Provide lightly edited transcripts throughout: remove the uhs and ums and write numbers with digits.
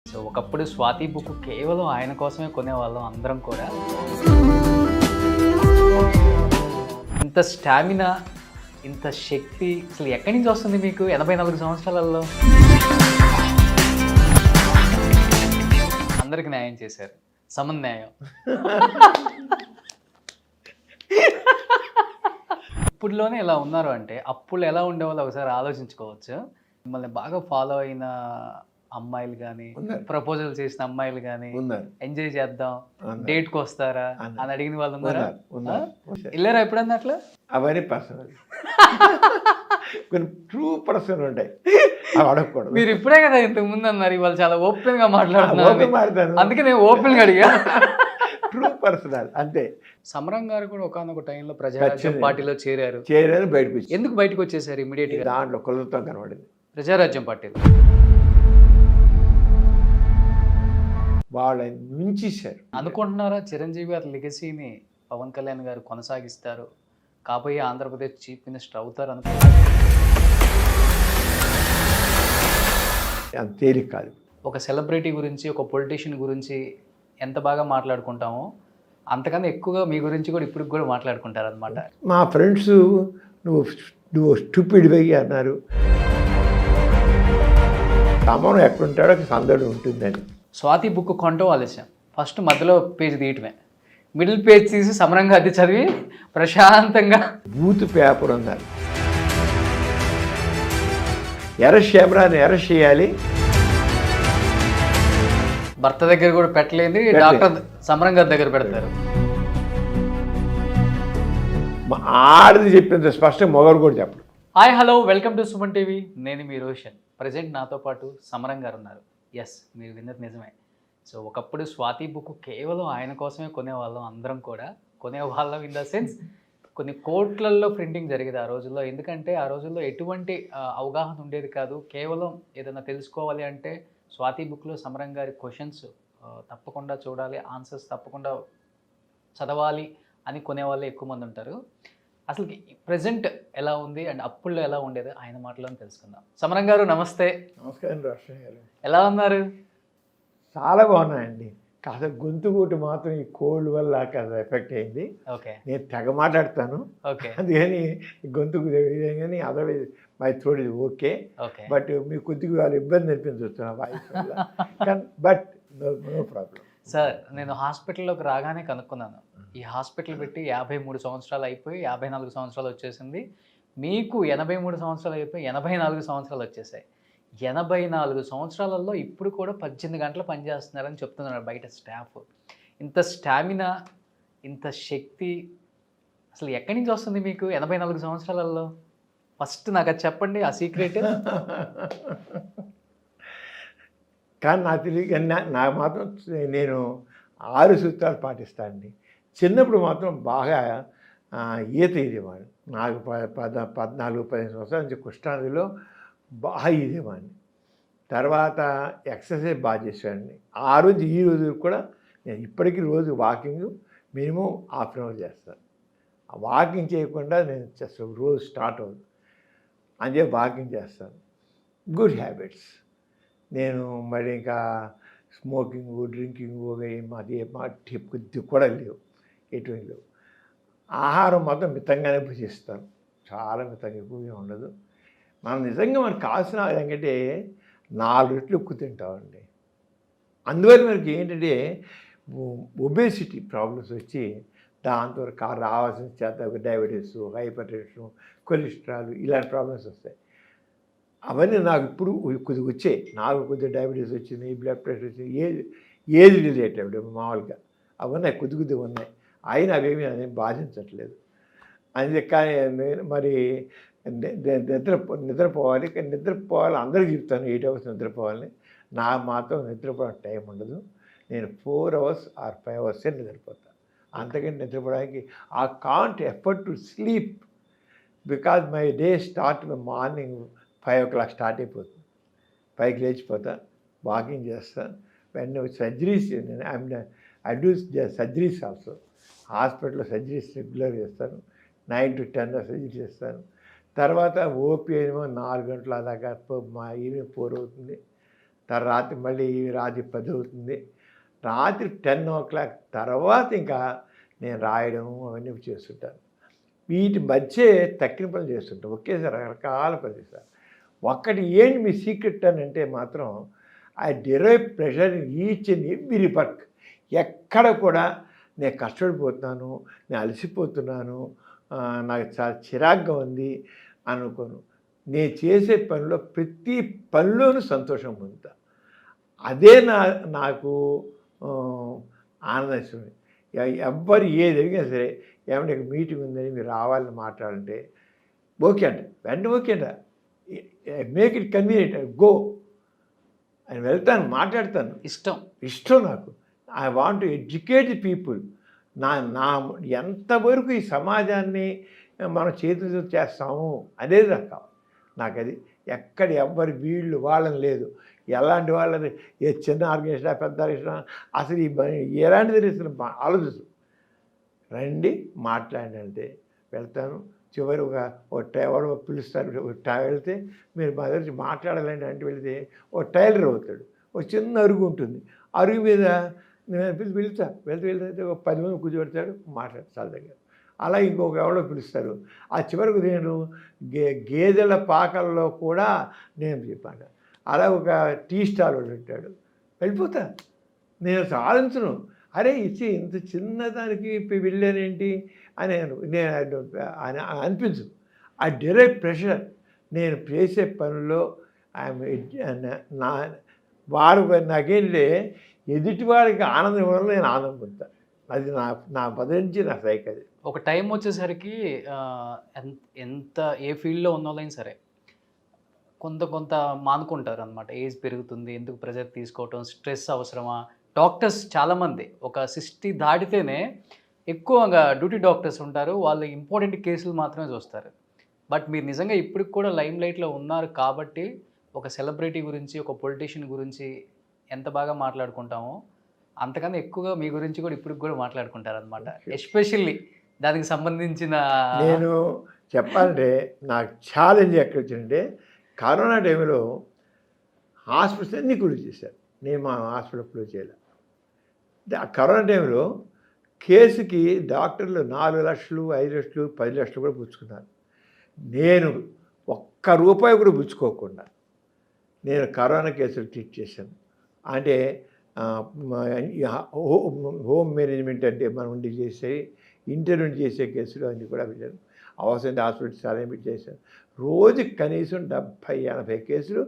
So ఒకప్పుడు Swathi book కేవలం ఆయన కోసమే కొనేవాళ్ళం అందరం కూడా. ఇంత స్టామినా, ఇంత శక్తి అసలు ఎక్కడి నుంచి వస్తుంది మీకు 84 సంవత్సరాలలో? అందరికి న్యాయం చేశారు, సమన్యాయం. ఇప్పుడులోనే ఇలా ఉన్నారు అంటే అప్పుడు ఎలా ఉండేవాళ్ళు ఒకసారి ఆలోచించుకోవచ్చు. మిమ్మల్ని బాగా ఫాలో అయిన అమ్మాయిలు కానీ, ప్రపోజల్ చేసిన అమ్మాయిలు కానీ, ఎంజాయ్ చేద్దాం డేట్కి వస్తారా అని అడిగిన వాళ్ళు ఉన్నారా? వెళ్ళారా ఎప్పుడన్నా అట్లా? అవన్నీ పర్సనల్, కొన్ని ట్రూ పర్సన్ ఉంటాయి, అడగకూడదు. మీరు ఇప్పుడే కదా ఇంతకు ముందు అన్నారు, వాళ్ళు చాలా ఓపెన్ గా మాట్లాడుతున్నారు, అందుకే నేను ఓపెన్ గా అడిగా. ట్రూ పర్సనల్ అంతే. సమరం గారు కూడా ఒకనొక టైంలో ప్రజారాజ్యం పార్టీలో చేరారు. బయటకు ఎందుకు బయటకు వచ్చేసారు ఇమీడియట్ గా? దాంట్లో కులతో కనబడింది. ప్రజారాజ్యం పార్టీలో వాళ్ళని మించేశారు అనుకుంటున్నారా? చిరంజీవి గారి లెగసీని పవన్ కళ్యాణ్ గారు కొనసాగిస్తారు, కాబోయే ఆంధ్రప్రదేశ్ చీఫ్ మినిస్టర్ అవుతారు అనుకుంటున్నారు? అంత తేలిక కాదు. ఒక సెలబ్రిటీ గురించి, ఒక పొలిటీషియన్ గురించి ఎంత బాగా మాట్లాడుకుంటామో అంతకన్నా ఎక్కువగా మీ గురించి కూడా ఇప్పుడు కూడా మాట్లాడుకుంటారు అనమాట. మా ఫ్రెండ్స్ నువ్వు స్టూపిడ్ వెయ్యి అన్నారు. సమరం ఎక్కడుంటాడో సందడి ఉంటుందని. స్వాతి బుక్ కొంటాం ఆలస్యం, ఫస్ట్ మధ్యలో పేజ్ తీయటమే, మిడిల్ పేజ్ తీసి సమరంగా అది చదివి ప్రశాంతంగా బూత్ పేపర్ ఉన్నారు. ఎర్రని ఎర్రస్ట్ చేయాలి. భర్త దగ్గర కూడా పెట్టలేని డాక్టర్ సమరం గారి దగ్గర పెడతారు. ఆడది చెప్పింది స్పష్టంగా మొగలు కూడా చెప్పడు. Hi hello, welcome to Suman TV. నేను మీ రోషన్. ప్రజెంట్ నాతో పాటు సమరం గారు ఉన్నారు. ఎస్, మీరు విన్నది నిజమే. సో ఒకప్పుడు స్వాతి బుక్ కేవలం ఆయన కోసమే కొనేవాళ్ళం అందరం కూడా. కొనేవాళ్ళం ఇన్ ద సెన్స్ కొన్ని కోట్లల్లో ప్రింటింగ్ జరిగేది ఆ రోజుల్లో. ఎందుకంటే ఆ రోజుల్లో ఎటువంటి అవగాహన ఉండేది కాదు. కేవలం ఏదైనా తెలుసుకోవాలి అంటే స్వాతి బుక్లో సమరం గారి క్వశ్చన్స్ తప్పకుండా చూడాలి, ఆన్సర్స్ తప్పకుండా చదవాలి అని కొనేవాళ్ళు ఎక్కువ మంది ఉంటారు. అసలు ప్రజెంట్ ఎలా ఉంది అండ్ అప్పుల్లో ఎలా ఉండేది ఆయన మాటలో తెలుసుకుందాం. సమరం గారు నమస్తే. నమస్కారం రాష్ట్రం గారు, ఎలా ఉన్నారు? చాలా బాగున్నాయండి. కాస్త గొంతు కూటి మాత్రం ఈ కోల్డ్ వల్ల కాస్త ఎఫెక్ట్ అయింది. ఓకే, నేను తెగ మాట్లాడతాను. ఓకే, అందుకని గొంతుకు కానీ అదర్వైజ్ మై థ్రోట్ ఇది ఓకే. బట్ మీకు కొద్దిగా వాళ్ళు ఇబ్బంది అనిపించవచ్చు నా వాయిస్ వల్ల, బట్ నో ప్రాబ్లం. సార్, నేను హాస్పిటల్లోకి రాగానే కనుక్కున్నాను, ఈ హాస్పిటల్ పెట్టి 53 సంవత్సరాలు అయిపోయి 54 సంవత్సరాలు వచ్చేసింది. మీకు 83 సంవత్సరాలు అయిపోయి 84 సంవత్సరాలు వచ్చేసాయి. 84 సంవత్సరాలలో ఇప్పుడు కూడా 18 గంటలు పనిచేస్తున్నారని చెప్తున్నారు బయట స్టాఫ్. ఇంత స్టామినా, ఇంత శక్తి అసలు ఎక్కడి నుంచి వస్తుంది మీకు 84 సంవత్సరాలలో? ఫస్ట్ నాకు అది చెప్పండి, ఆ సీక్రెట్. కానీ నాకు తెలియదు, నాకు మాత్రం నేను 6 సూత్రాలు పాటిస్తానండి. చిన్నప్పుడు మాత్రం బాగా ఈత ఇదేవాడిని. నాకు 14-15 సంవత్సరాల నుంచి కృష్ణానదిలో బాగా ఇదేవాడిని. తర్వాత ఎక్సర్సైజ్ బాగా చేసేవాడిని. ఆ రోజు ఈ రోజు కూడా నేను ఇప్పటికీ రోజు walking minimum half an hour చేస్తాను. ఆ వాకింగ్ చేయకుండా నేను చేస్తాను, రోజు స్టార్ట్ అవుతుంది అని వాకింగ్ చేస్తాను. Good habits. నేను మరి ఇంకా స్మోకింగ్, డ్రింకింగ్ అది కొద్ది కూడా లేవు, ఎటువంటి లేవు. ఆహారం మాత్రం మితంగానే భుజిస్తాను, చాలా మితంగా, ఎక్కువగా ఉండదు. మనం నిజంగా మనకు కావాల్సిన ఏంటంటే 4 రెట్లు ఎక్కువ తింటామండి. అందువల్ల మనకి ఏంటంటే ఒబేసిటీ ప్రాబ్లమ్స్ వచ్చి దాంతో రావాల్సిన చేత డయాబెటీస్, హైపర్ టెన్షన్, కొలెస్ట్రాల్ ఇలాంటి ప్రాబ్లమ్స్ వస్తాయి. అవన్నీ నాకు ఇప్పుడు కొద్దిగా వచ్చాయి. నాకు కొద్దిగా డయాబెటీస్ వచ్చింది, బ్లడ్ ప్రెషర్ వచ్చింది, ఏజ్ రిలేటెడ్ మామూలుగా అవన్నీ కొద్దిగా ఉన్నాయి. అయినా అవేమీ అదేం బాధించట్లేదు. అందుకే కానీ మరి నిద్రపోవాలి. నిద్రపోవాలి అందరికీ చెప్తాను 8 అవర్స్ నిద్రపోవాలని. నాకు మాత్రం నిద్రపోవడం టైం ఉండదు. నేను 4 అవర్స్ ఆర్ 5 అవర్సే నిద్రపోతాను. అంతకంటే నిద్రపోవడానికి I can't effort to sleep because my day start morning 5 o'clock start అయిపోతుంది. 5కి లేచిపోతా, వాకింగ్ చేస్తాను. వెంటనే surgeries, I do surgeries also. హాస్పిటల్లో సర్జరీస్ రెగ్యులర్ చేస్తాను. 9 to 10 సర్జరీ చేస్తాను. తర్వాత ఓపీ ఏమో 4 గంటల దాకా, మా ఈవినింగ్ 4 అవుతుంది. రాత్రి మళ్ళీ రాత్రి 10 అవుతుంది. రాత్రి 10 తర్వాత ఇంకా నేను రాయడం అవన్నీ చేస్తుంటాను. వీటి మధ్య తక్కిన పనులు చేస్తుంటాను. ఒకేసారి రకరకాల పనులు చేస్తాను. ఒక్కటి ఏంటి మీ సీక్రెట్ అని అంటే మాత్రం I derive pressure in each and every work. ఎక్కడ కూడా నేను కష్టపడిపోతున్నాను, నేను అలసిపోతున్నాను, నాకు చాలా చిరాగ్గా ఉంది అనుకోను. నేను చేసే పనిలో ప్రతి పనిలోనూ సంతోషం పొందుతా. అదే నాకు ఆనందం ఇస్తుంది. ఎవ్వరు ఏది అడిగినా సరే, ఏమంటే మీటింగ్ ఉందని మీరు రావాలని మాట్లాడంటే ఓకే అంట, వెంటనే ఓకే అంట, మేక్ ఇట్ కన్వీనియంట్, గో అని వెళ్తాను, మాట్లాడతాను. ఇష్టం నాకు. I want to educate the people. నా ఎంతవరకు ఈ సమాజాన్ని మనం చేతులతో చేస్తాము అనేది నాకు కావాలి. నాకు అది ఎక్కడ ఎవ్వరి వీళ్ళు వాళ్ళని లేదు. ఎలాంటి వాళ్ళని ఏ చిన్న ఆర్గనైజేషన్ పెద్ద ఆర్గనైజేషన్ అసలు ఎలాంటిది అసలు ఆలోచిస్తాం. రండి మాట్లాడండి అంటే వెళ్తాను. చివరి ఒక ఎవడో పిలుస్తారు, వెళ్తే మీరు మా దగ్గర మాట్లాడాలండి అంటే వెళితే ఒక టైలర్ అవుతాడు. ఒక చిన్న అరుగు ఉంటుంది, అరుగు మీద నేను వెళ్తే ఒక 10 మంది కూర్చోబెడతాడు, మాట్లాడతాడు దగ్గర. అలా ఇంకొక ఎవడో పిలుస్తారు. ఆ చివరకు నేను గేదెల పాకల్లో కూడా నేను చెప్పాను. అలా ఒక టీ స్టాల్ ఉంటాడు, వెళ్ళిపోతా. నేను సాధించను, అరే ఇచ్చి ఇంత చిన్నదానికి వెళ్ళానేంటి అని నేను అనిపించు. ఆ డిరైవ్ ప్రెషర్ నేను చేసే పనుల్లో నా వారు నాకేంటే ఎదుటి వారికి ఆనందం ఇవ్వడంలో నేను ఆనందం పొందుతాను. అది నా బదిలించి నా సైక్. అది ఒక టైం వచ్చేసరికి ఎంత ఏ ఫీల్డ్లో ఉన్న వాళ్ళైనా సరే కొంత మానుకుంటారు అనమాట. ఏజ్ పెరుగుతుంది, ఎందుకు ప్రెజర్ తీసుకోవటం, స్ట్రెస్ అవసరమా. డాక్టర్స్ చాలామంది ఒక 60 దాటితేనే ఎక్కువగా డ్యూటీ డాక్టర్స్ ఉంటారు, వాళ్ళు ఇంపార్టెంట్ కేసులు మాత్రమే చూస్తారు. బట్ మీరు నిజంగా ఇప్పటికి కూడా లైమ్ లైట్లో ఉన్నారు కాబట్టి ఒక సెలబ్రిటీ గురించి, ఒక పొలిటీషియన్ గురించి ఎంత బాగా మాట్లాడుకుంటామో అంతకన్నా ఎక్కువగా మీ గురించి కూడా ఇప్పటికి కూడా మాట్లాడుకుంటారు అనమాట. ఎస్పెషల్లీ దానికి సంబంధించిన నేను చెప్పాలంటే నాకు ఛాలెంజ్ ఎక్కడ వచ్చిందంటే కరోనా టైంలో హాస్పిటల్స్ అన్నీ క్లోజ్ చేశారు. నేను మా హాస్పిటల్ క్లోజ్ చేయలే. కరోనా టైంలో కేసుకి డాక్టర్లు 4 లక్షలు, 5 లక్షలు, 10 లక్షలు కూడా పుచ్చుకున్నారు. నేను ₹1 కూడా పుచ్చుకోకుండా నేను కరోనా కేసులు ట్రీట్ చేశాను. అంటే హోమ్ మేనేజ్మెంట్ అంటే మనం ఉండి చేసే ఇంటర్వ్యూ చేసే కేసులు అన్నీ కూడా వెళ్ళాను. అవసరం హాస్పిటల్స్ చాలా ఏమి చేశాను. రోజుకి కనీసం 70-80 కేసులు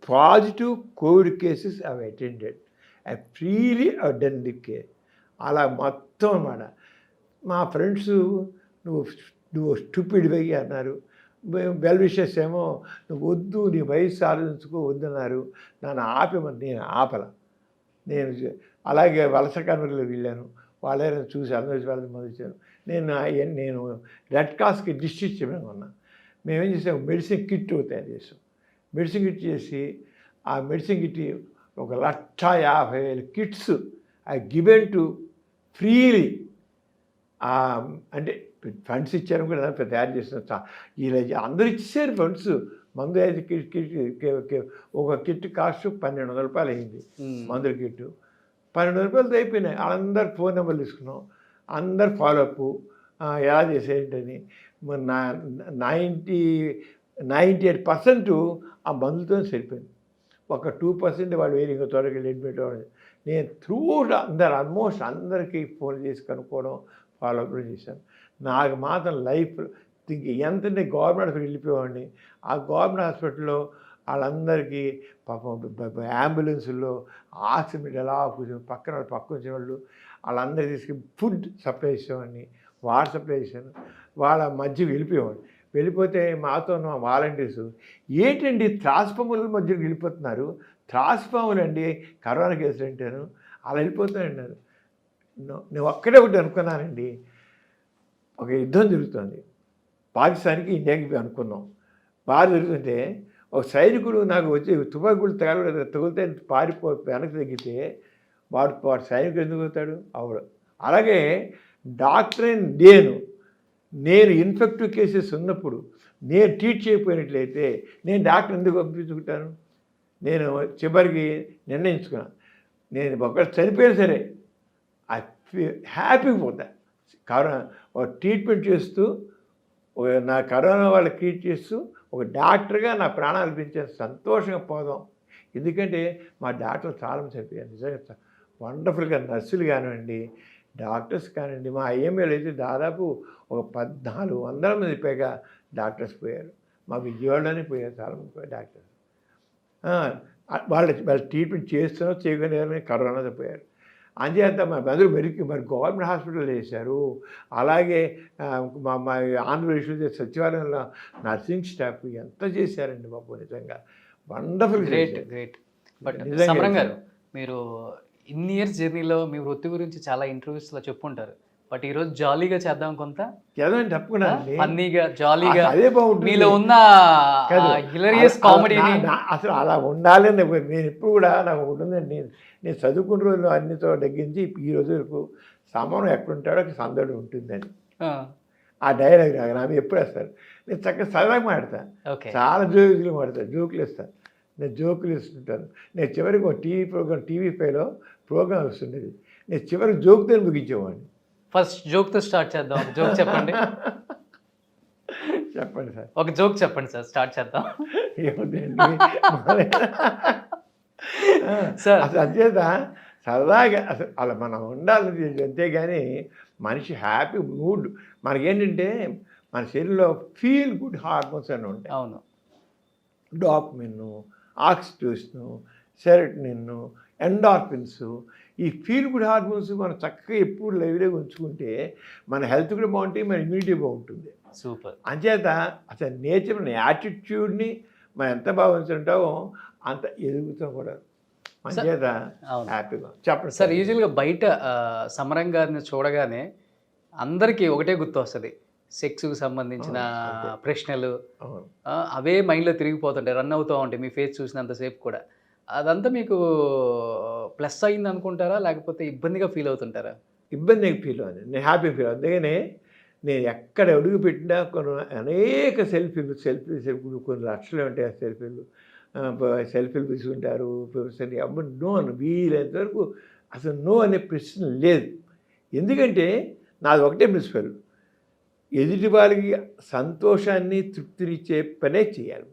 పాజిటివ్ కోవిడ్ కేసెస్ అవి attended. I freely done the care. అలా మొత్తం అన్నమాట. మా ఫ్రెండ్స్ నువ్వు స్టూపిడ్ వెయ్యి అన్నారు. వెల్ విషెస్ ఏమో నువ్వు వద్దు, నీ వయసు ఆలోచించుకో వద్దన్నారు. నన్ను ఆపేమని నేను ఆపల. నేను అలాగే వలస కార్మికులు వెళ్ళాను, వాళ్ళే చూసి అందరూ వాళ్ళని మొదలుచాను. నేను రెడ్ క్రాస్కి డిస్ట్రిక్ట్ చెప్పాను ఉన్నా. మేమేం చేసాం, మెడిసిన్ కిట్ తయారు చేసాం. మెడిసిన్ కిట్ చేసి ఆ medicine kit 1,50,000 kits I given to freely. అంటే ఫండ్స్ ఇచ్చారు కూడా తయారు చేసిన ఇలా అందరూ ఇచ్చారు ఫండ్స్. మందు అయితే ఒక కిట్ కాస్ట్ ₹1,200 అయింది. మందుల కిట్టు ₹1,200 అయిపోయినాయి. వాళ్ళందరు ఫోన్ నెంబర్లు తీసుకున్నాం, అందరు ఫాలోఅప్ ఎలా చేసేటని. 98% ఆ మందులతో సరిపోయింది. ఒక 2% వాళ్ళు వేరే ఇంకో త్వరగా అడ్మిట్ అవ్వడం. నేను ఆల్మోస్ట్ అందరికీ ఫోన్ చేసి కనుక్కోవడం, ఫాలోఅప్ చేశాను. నాకు మాత్రం లైఫ్ ఎంతంటే గవర్నమెంట్ హాస్పిటల్ వెళ్ళిపోయేవాడిని. ఆ గవర్నమెంట్ హాస్పిటల్లో వాళ్ళందరికీ పాపం అంబులెన్సుల్లో ఆక్సిజన్ ఎలా కూర్చొని పక్కన వచ్చిన వాళ్ళు వాళ్ళందరికీ తీసుకుని ఫుడ్ సప్లై చేసేవాడిని, వాటర్ సప్లై చేశాను. వాళ్ళ మధ్యకి వెళ్ళిపోయేవాడిని. వెళ్ళిపోతే మాతో ఉన్న వాలంటీర్స్ ఏంటండి త్రాసుపాముల మధ్యకి వెళ్ళిపోతున్నారు, త్రాసుపాములు అండి కరోనా కేసులు అంటాను, అలా వెళ్ళిపోతానన్నారు. నేను ఒక్కడే ఒకటి అనుకున్నానండి. ఒక యుద్ధం జరుగుతుంది, పాకిస్తాన్కి ఇండియాకి అనుకున్నాం. బాగా జరుగుతుంటే ఒక సైనికుడు నాకు వచ్చి తుపాకులు తగిలితే వెనక్కి తగ్గితే వాడు సైనికుడు ఎందుకు అవుతాడు? అవడు. అలాగే డాక్టర్ నేను ఇన్ఫెక్టివ్ కేసెస్ ఉన్నప్పుడు నేను ట్రీట్ చేయకపోయినట్లయితే నేను డాక్టర్ ఎందుకు పంపించుకుంటాను? నేను చివరికి నిర్ణయించుకున్నాను, నేను ఒకవేళ చనిపోయినా సరే హ్యాపీగా పోతా. కరోనా ఒక ట్రీట్మెంట్ చేస్తూ, నా కరోనా వాళ్ళకి ట్రీట్ చేస్తూ ఒక డాక్టర్గా నా ప్రాణాలు పెంచే సంతోషంగా పోదాం. ఎందుకంటే మా డాక్టర్లు చాలామంది చనిపోయారు నిజంగా. వండర్ఫుల్గా నర్సులు కానివ్వండి, డాక్టర్స్ కానివ్వండి. మా ఐఎంఏలో అయితే దాదాపు ఒక 1400 మంది పైగా డాక్టర్స్ పోయారు. మా విజయవాడలోనే పోయారు చాలామంది పోయారు డాక్టర్స్. వాళ్ళ ట్రీట్మెంట్ చేస్తున్నా చేయగానే కరోనాతో పోయారు. అంచేత అందరూ మరి గవర్నమెంట్ హాస్పిటల్ చేశారు. అలాగే మా ఆంధ్రప్రదేశ్లో సచివాలయంలో నర్సింగ్ స్టాఫ్ ఎంత చేశారండి బాబు, నిజంగా వండర్ఫుల్. గ్రేట్. బట్ సమరం గారు, మీరు ఇన్ని ఇయర్స్ జర్నీలో మీ వృత్తి గురించి చాలా ఇంటర్వ్యూస్లో చెప్పుంటారు. బట్ ఈరోజు జాలీగా చేద్దాం, కొంత చదవండి తప్పకుండా ఫన్నీగా జాలీగా. అదే బాగుంటుంది మీలో ఉన్న హిలరియస్ కామెడీని అసలు అలా ఉండాలి. నేను ఎప్పుడు కూడా నాకు ఉంటుందండి. నేను చదువుకున్న రోజులు అన్నితో తగ్గించి ఈ రోజు వరకు సమరం ఎక్కడుంటాడో సందడి ఉంటుందని ఆ డైలాగ్ నాకు ఎప్పుడు వేస్తారు. నేను చక్కగా సరదాగా మాడతాను, చాలా జోకులు మాడతాను, జోకులు ఇస్తాను. నేను జోకులు ఇస్తుంటాను. నేను చివరికి ఒక టీవీ ఫైవ్లో ప్రోగ్రామ్ వస్తుండేది. నేను చివరికి జోకుతో ముగించేవాడిని. ఫస్ట్ జోక్తో స్టార్ట్ చేద్దాం. జోక్ చెప్పండి. చెప్పండి సార్, ఒక జోక్ చెప్పండి సార్, స్టార్ట్ చేద్దాం. సార్ అసలు అచేత సరదాగా అసలు అలా మనం ఉండాలి. అంతేగాని మనిషి హ్యాపీ మూడ్ మనకేంటంటే మన శరీరంలో ఫీల్ గుడ్ హార్మోన్స్ అని ఉంటాయి. అవును. డోపమిన్, ఆక్సిటోసిన్, సెరటోనిన్, ఎండార్ఫిన్స్, ఈ ఫీల్ గుడ్ హార్మోన్స్ మనం చక్కగా ఎప్పుడు లైవ్గా ఉంచుకుంటే మన హెల్త్ కూడా బాగుంటుంది, మన ఇమ్యూనిటీ బాగుంటుంది. సూపర్. అంచేత అసలు నేచర్ మన యాటిట్యూడ్ని మనం ఎంత బాగా ఉంచుంటామో అంత ఎదుగుతాం కూడా. అంచేత హ్యాపీగా చెప్పండి సార్. యూజువల్గా బయట సమరం గారిని చూడగానే అందరికీ ఒకటే గుర్తు వస్తుంది, సెక్స్కి సంబంధించిన ప్రశ్నలు అవే మైండ్లో తిరిగిపోతుంటాయి, రన్ అవుతూ ఉంటాయి మీ ఫేస్ చూసినంతసేపు కూడా. అదంతా మీకు ప్లస్ అయింది అనుకుంటారా, లేకపోతే ఇబ్బందిగా ఫీల్ అవుతుంటారా? ఇబ్బందిగా ఫీల్ అవుతుంది, నేను హ్యాపీ ఫీల్ అవుతుంది. అందుకనే నేను ఎక్కడ అడుగు పెట్టినా అనేక సెల్ఫీలు కొన్ని లక్షలు ఉంటాయి. సెల్ఫీలు తీసుకుంటారు. అప్పుడు నో అని వీలైనంత వరకు అసలు నో అనే ప్రశ్న లేదు. ఎందుకంటే నాది ఒకటే ప్రిన్సిపల్, ఎదుటి వాళ్ళకి సంతోషాన్ని తృప్తినిచ్చే పనే చేయాలి.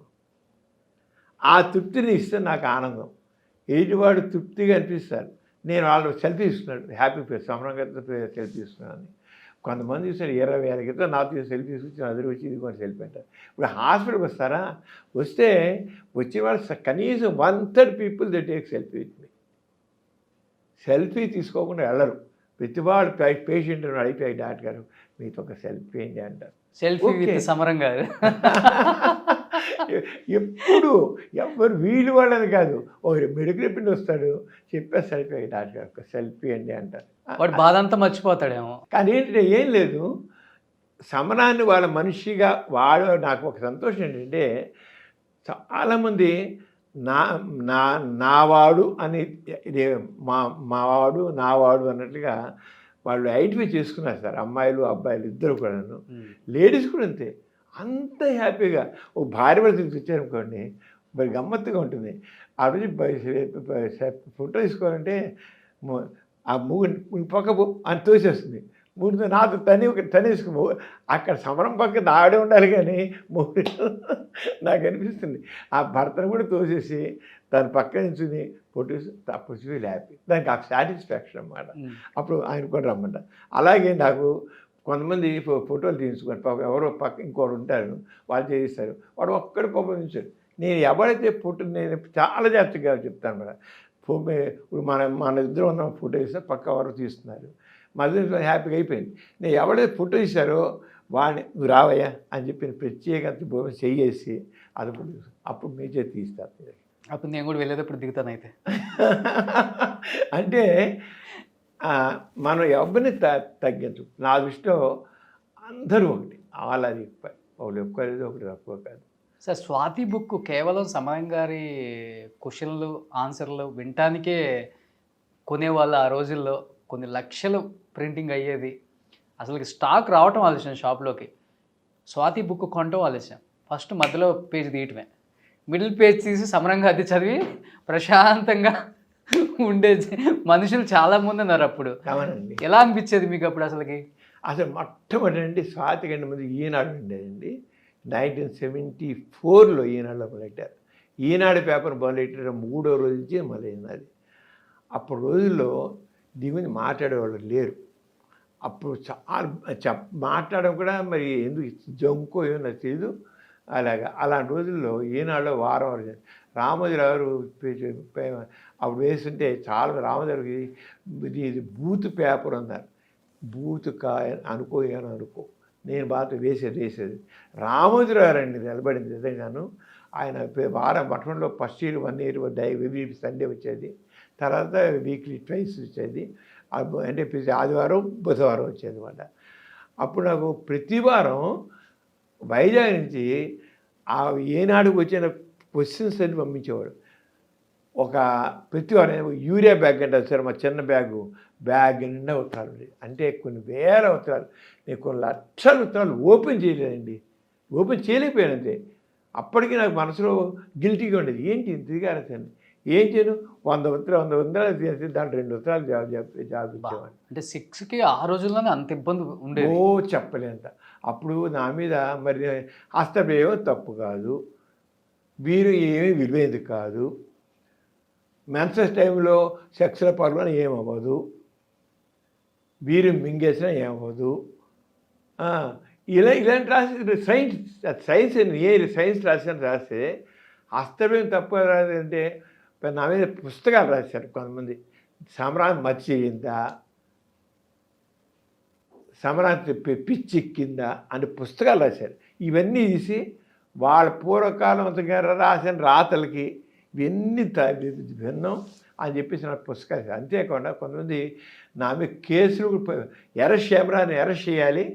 ఆ తృప్తిని ఇస్తే నాకు ఆనందం. ఎదుటివాడు తృప్తిగా అనిపిస్తారు. నేను వాళ్ళు సెల్ఫీ ఇస్తున్నాడు, హ్యాపీ ఫేస్ సమరంగా సెల్ఫీ ఇస్తున్నాను. కొంతమంది చూసారు 20,000 క్రితం నాతో సెల్ఫీ తీసుకొచ్చి అదిరి వచ్చి ఇది కూడా సెల్ఫీ అంటారు. ఇప్పుడు హాస్పిటల్కి వస్తారా, వస్తే వచ్చేవాళ్ళు కనీసం 1/3 people they take selfie with me. Selfie తీసుకోకుండా వెళ్ళరు. ప్రతివాడు పేషెంట్ అయిపోయాయి, డాక్టర్ గారు మీతో ఒక సెల్ఫీ ఏంటి అంటారు. సెల్ఫీ విత్ సమరం గారు. ఎప్పుడు ఎవరు వీళ్ళు వాళ్ళని కాదు, ఒక మెడికల్ రిపోర్ట్ వస్తాడు, చెప్పేసి అయిపోయాయి డాక్టర్ గారు ఒక సెల్ఫీ అండి అంటారు. వాడు బాధ అంతా మర్చిపోతాడేమో. కానీ ఏంటంటే ఏం లేదు, సమరాన్ని వాళ్ళ మనిషిగా వాడు. నాకు ఒక సంతోషం ఏంటంటే చాలామంది నావాడు అని మావాడు నావాడు అన్నట్లుగా వాళ్ళు ఐడెంటిఫై చేసుకున్నారు సార్. అమ్మాయిలు అబ్బాయిలు ఇద్దరు కూడాను, లేడీస్ కూడా అంతే. అంత హ్యాపీగా ఓ భార్య భర్తలు తెచ్చారనుకోండి, మరి గమ్మత్తుగా ఉంటుంది. ఆ రోజు ఫోటో తీసుకోవాలంటే ఆ మూడు పక్క అని తోసేస్తుంది. మూడు నాతో తనేసుకు అక్కడ సమరం పక్క ఆడే ఉండాలి, కానీ మూడు నాకు అనిపిస్తుంది ఆ భర్తను కూడా తోసేసి దాని పక్క నుంచి ఫోటోస్ అప్పుడు ఫీల్ హ్యాపీ. దానికి ఆ సాటిస్ఫాక్షన్ అన్నమాట. అప్పుడు ఆయన కూడా రమ్మంట. అలాగే నాకు కొంతమంది ఫోటోలు తీసుకొని ఎవరో పక్క ఇంకోటి ఉంటారు, వాళ్ళు చేయిస్తారు. వాడు ఒక్కడి కోపగించాడు. నేను ఎవరైతే ఫోటో నేను చాలా జాగ్రత్తగా చెప్తాను మేడం. ఇప్పుడు మన ఇద్దరు ఉన్న ఫోటో ఇస్తే పక్క ఎవరు తీస్తున్నారు, మళ్ళీ హ్యాపీగా అయిపోయింది. నేను ఎవరైతే ఫోటో ఇస్తారో వాడిని నువ్వు రావయ్యా అని చెప్పి ప్రత్యేకత భూమి చేసి అది అప్పుడు మేజర్ తీస్తారు. అప్పుడు నేను కూడా వెళ్ళేటప్పుడు దిగుతాను అయితే. అంటే మనం ఎవరిని తగ్గించు. నా దృష్టిలో అందరూ ఒకటి, వాళ్ళది ఒకటి ఎక్కువ లేదు, ఒకటి తక్కువ కాదు. సార్, స్వాతి బుక్ కేవలం సమరం గారి క్వశ్చన్లు ఆన్సర్లు వినటానికే కొనేవాళ్ళు. ఆ రోజుల్లో కొన్ని లక్షలు ప్రింటింగ్ అయ్యేది. అసలు స్టాక్ రావటం ఆలస్యం, షాప్లోకి స్వాతి బుక్ కొనటం ఆలస్యం. ఫస్ట్ మధ్యలో పేజ్ తీయటమే. మిడిల్ పేజ్ తీసి సమరంగా అది చదివి ప్రశాంతంగా ఉండే మనుషులు చాలామంది ఉన్నారు అప్పుడు. అవునండి. ఎలా అనిపించేది మీకు అప్పుడు అసలుకి? అసలు మొట్టమొదటి స్వాతి కంటే ముందు ఈనాడు ఉండేదండి. 1974లో ఈనాడులో మొదలెట్టారు. ఈనాడు పేపర్ మొదలెట్టారు 3వ రోజు నుంచి మొదలైంది అది. అప్పుడు రోజుల్లో దీని గురించి మాట్లాడేవాళ్ళు లేరు. అప్పుడు చాలా మాట్లాడడం కూడా మరి ఎందుకు జంకో ఏమో నాకు తెలీదు. అలాంటి రోజుల్లో ఈనాడులో వారం వారం రామోజీరావు అప్పుడు వేస్తుంటే చాలా రామోజీరావుకి ఇది బూత్ పేపర్ అన్నారు. బూత్ అనుకో నేను బాగా వేసేది రామోజీరావు అండి నిలబడింది నిజంగాను. ఆయన వారం పట్టణంలో first year 1 year every Sunday వచ్చేది. తర్వాత వీక్లీ ట్వైస్ వచ్చేది. అంటే ప్రతి ఆదివారం బుధవారం వచ్చేది అన్నమాట. అప్పుడు నాకు ప్రతి వారం వైజాగ్ నుంచి ఆ ఏనాడుకు వచ్చిన క్వశ్చన్స్ అన్ని పంపించేవాడు. ఒక ప్రతి వారం యూరియా బ్యాగ్ అంటే సార్ మా చిన్న బ్యాగ్ నిండా ఉత్తరాలు ఉండేవి. అంటే కొన్ని వేల ఉత్తరాలు, నేను కొన్ని లక్షల ఉత్తరాలు ఓపెన్ చేయలేదండి. ఓపెన్ చేయలేకపోయానంతే. అప్పటికి నాకు మనసులో గిల్టీగా ఉండేది. ఏంటి తిరిగారని ఏం చేయను 100 ఉత్తరాలు చేసి దాంట్లో 2 ఉత్తరాలు జాబ్ ఇచ్చేవాడిని. అంటే 6కి ఆ రోజుల్లోనే అంత ఇబ్బంది ఉండేది. చెప్పలేంత. అప్పుడు నా మీద మరి హస్తప్రయోగం తప్పు కాదు, వీరు ఏమీ విలువైంది కాదు, మెన్సెస్ టైంలో సెక్స్ల పాల్గొన ఏమవ్వదు, వీరు మింగేసినా ఏమవ్వదు, ఇలాంటి రాసి సైన్స్ రాస్తే హస్తప్రయోగం తప్పు రాదంటే నా మీద పుస్తకాలు రాశారు కొంతమంది. సమరాన్ని మర్చిపోయిందా, సమరాన్ని పిచ్చెక్కిందా అని పుస్తకాలు రాశారు. ఇవన్నీ తీసి వాళ్ళ పూర్వకాలం అంతగా రాసిన రాతలకి ఇవన్నీ భిన్నం అని చెప్పేసి నాకు పుస్తకాలు. అంతేకాకుండా కొంతమంది నా మీద కేసులు అరెస్ట్ చేయాలి,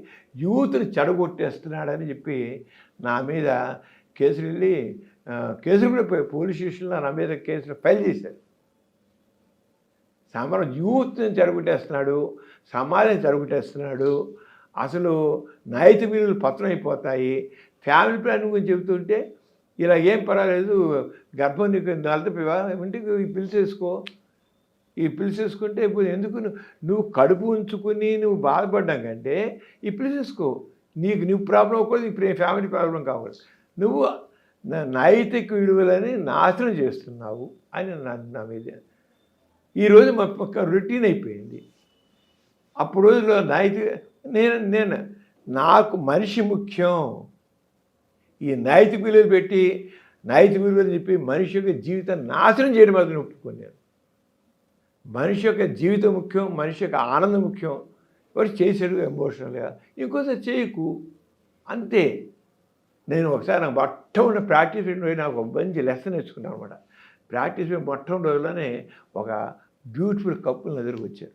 యూత్ని చెడగొట్టేస్తున్నాడని చెప్పి నా మీద కేసులు కూడా పోలీస్ స్టేషన్లో నా మీద కేసులు ఫైల్ చేశారు. సమరం యూత్ని చెడగొట్టేస్తున్నాడు, సమాజాన్ని చెడగొట్టేస్తున్నాడు, అసలు నైతిక విలువలు పతనం అయిపోతాయి, ఫ్యామిలీ ప్లానింగ్ గురించి చెబుతుంటే ఇలా ఏం పర్వాలేదు, గర్భం నీకు ఇంటికి పిలిచేసుకో, పిలిచేసుకుంటే ఎందుకు నువ్వు కడుపు ఉంచుకుని నువ్వు బాధపడ్డాం కంటే పిలిచేసుకో, నువ్వు ప్రాబ్లం అవ్వకూడదు, ఫ్యామిలీ ప్రాబ్లం కావాలి, నువ్వు నైతిక విలువలని నాశనం చేస్తున్నావు అని నా మీద. ఈరోజు మా పక్క రొటీన్ అయిపోయింది. అప్పుడు రోజుల్లో నేను నాకు మనిషి ముఖ్యం, ఈ నైతిక విలువలు పెట్టి నైతిక విలువలు చెప్పి మనిషి యొక్క జీవితాన్ని నాశనం చేయడం మాత్రం ఒప్పుకున్నాను. మనిషి యొక్క జీవితం ముఖ్యం, మనిషి యొక్క ఆనందం ముఖ్యం. వాడు చేసాడు ఎమోషనల్గా, ఇంకోసారి చేయకు అంతే. నేను ఒకసారి నాకు మొట్టమొదటి ప్రాక్టీస్ నాకు ఒక మంచి లెసన్ నేర్చుకున్నాను అనమాట. ప్రాక్టీస్ మొట్టమొదటి రోజుల్లోనే ఒక బ్యూటిఫుల్ కప్పులు ఎదురుకు వచ్చారు.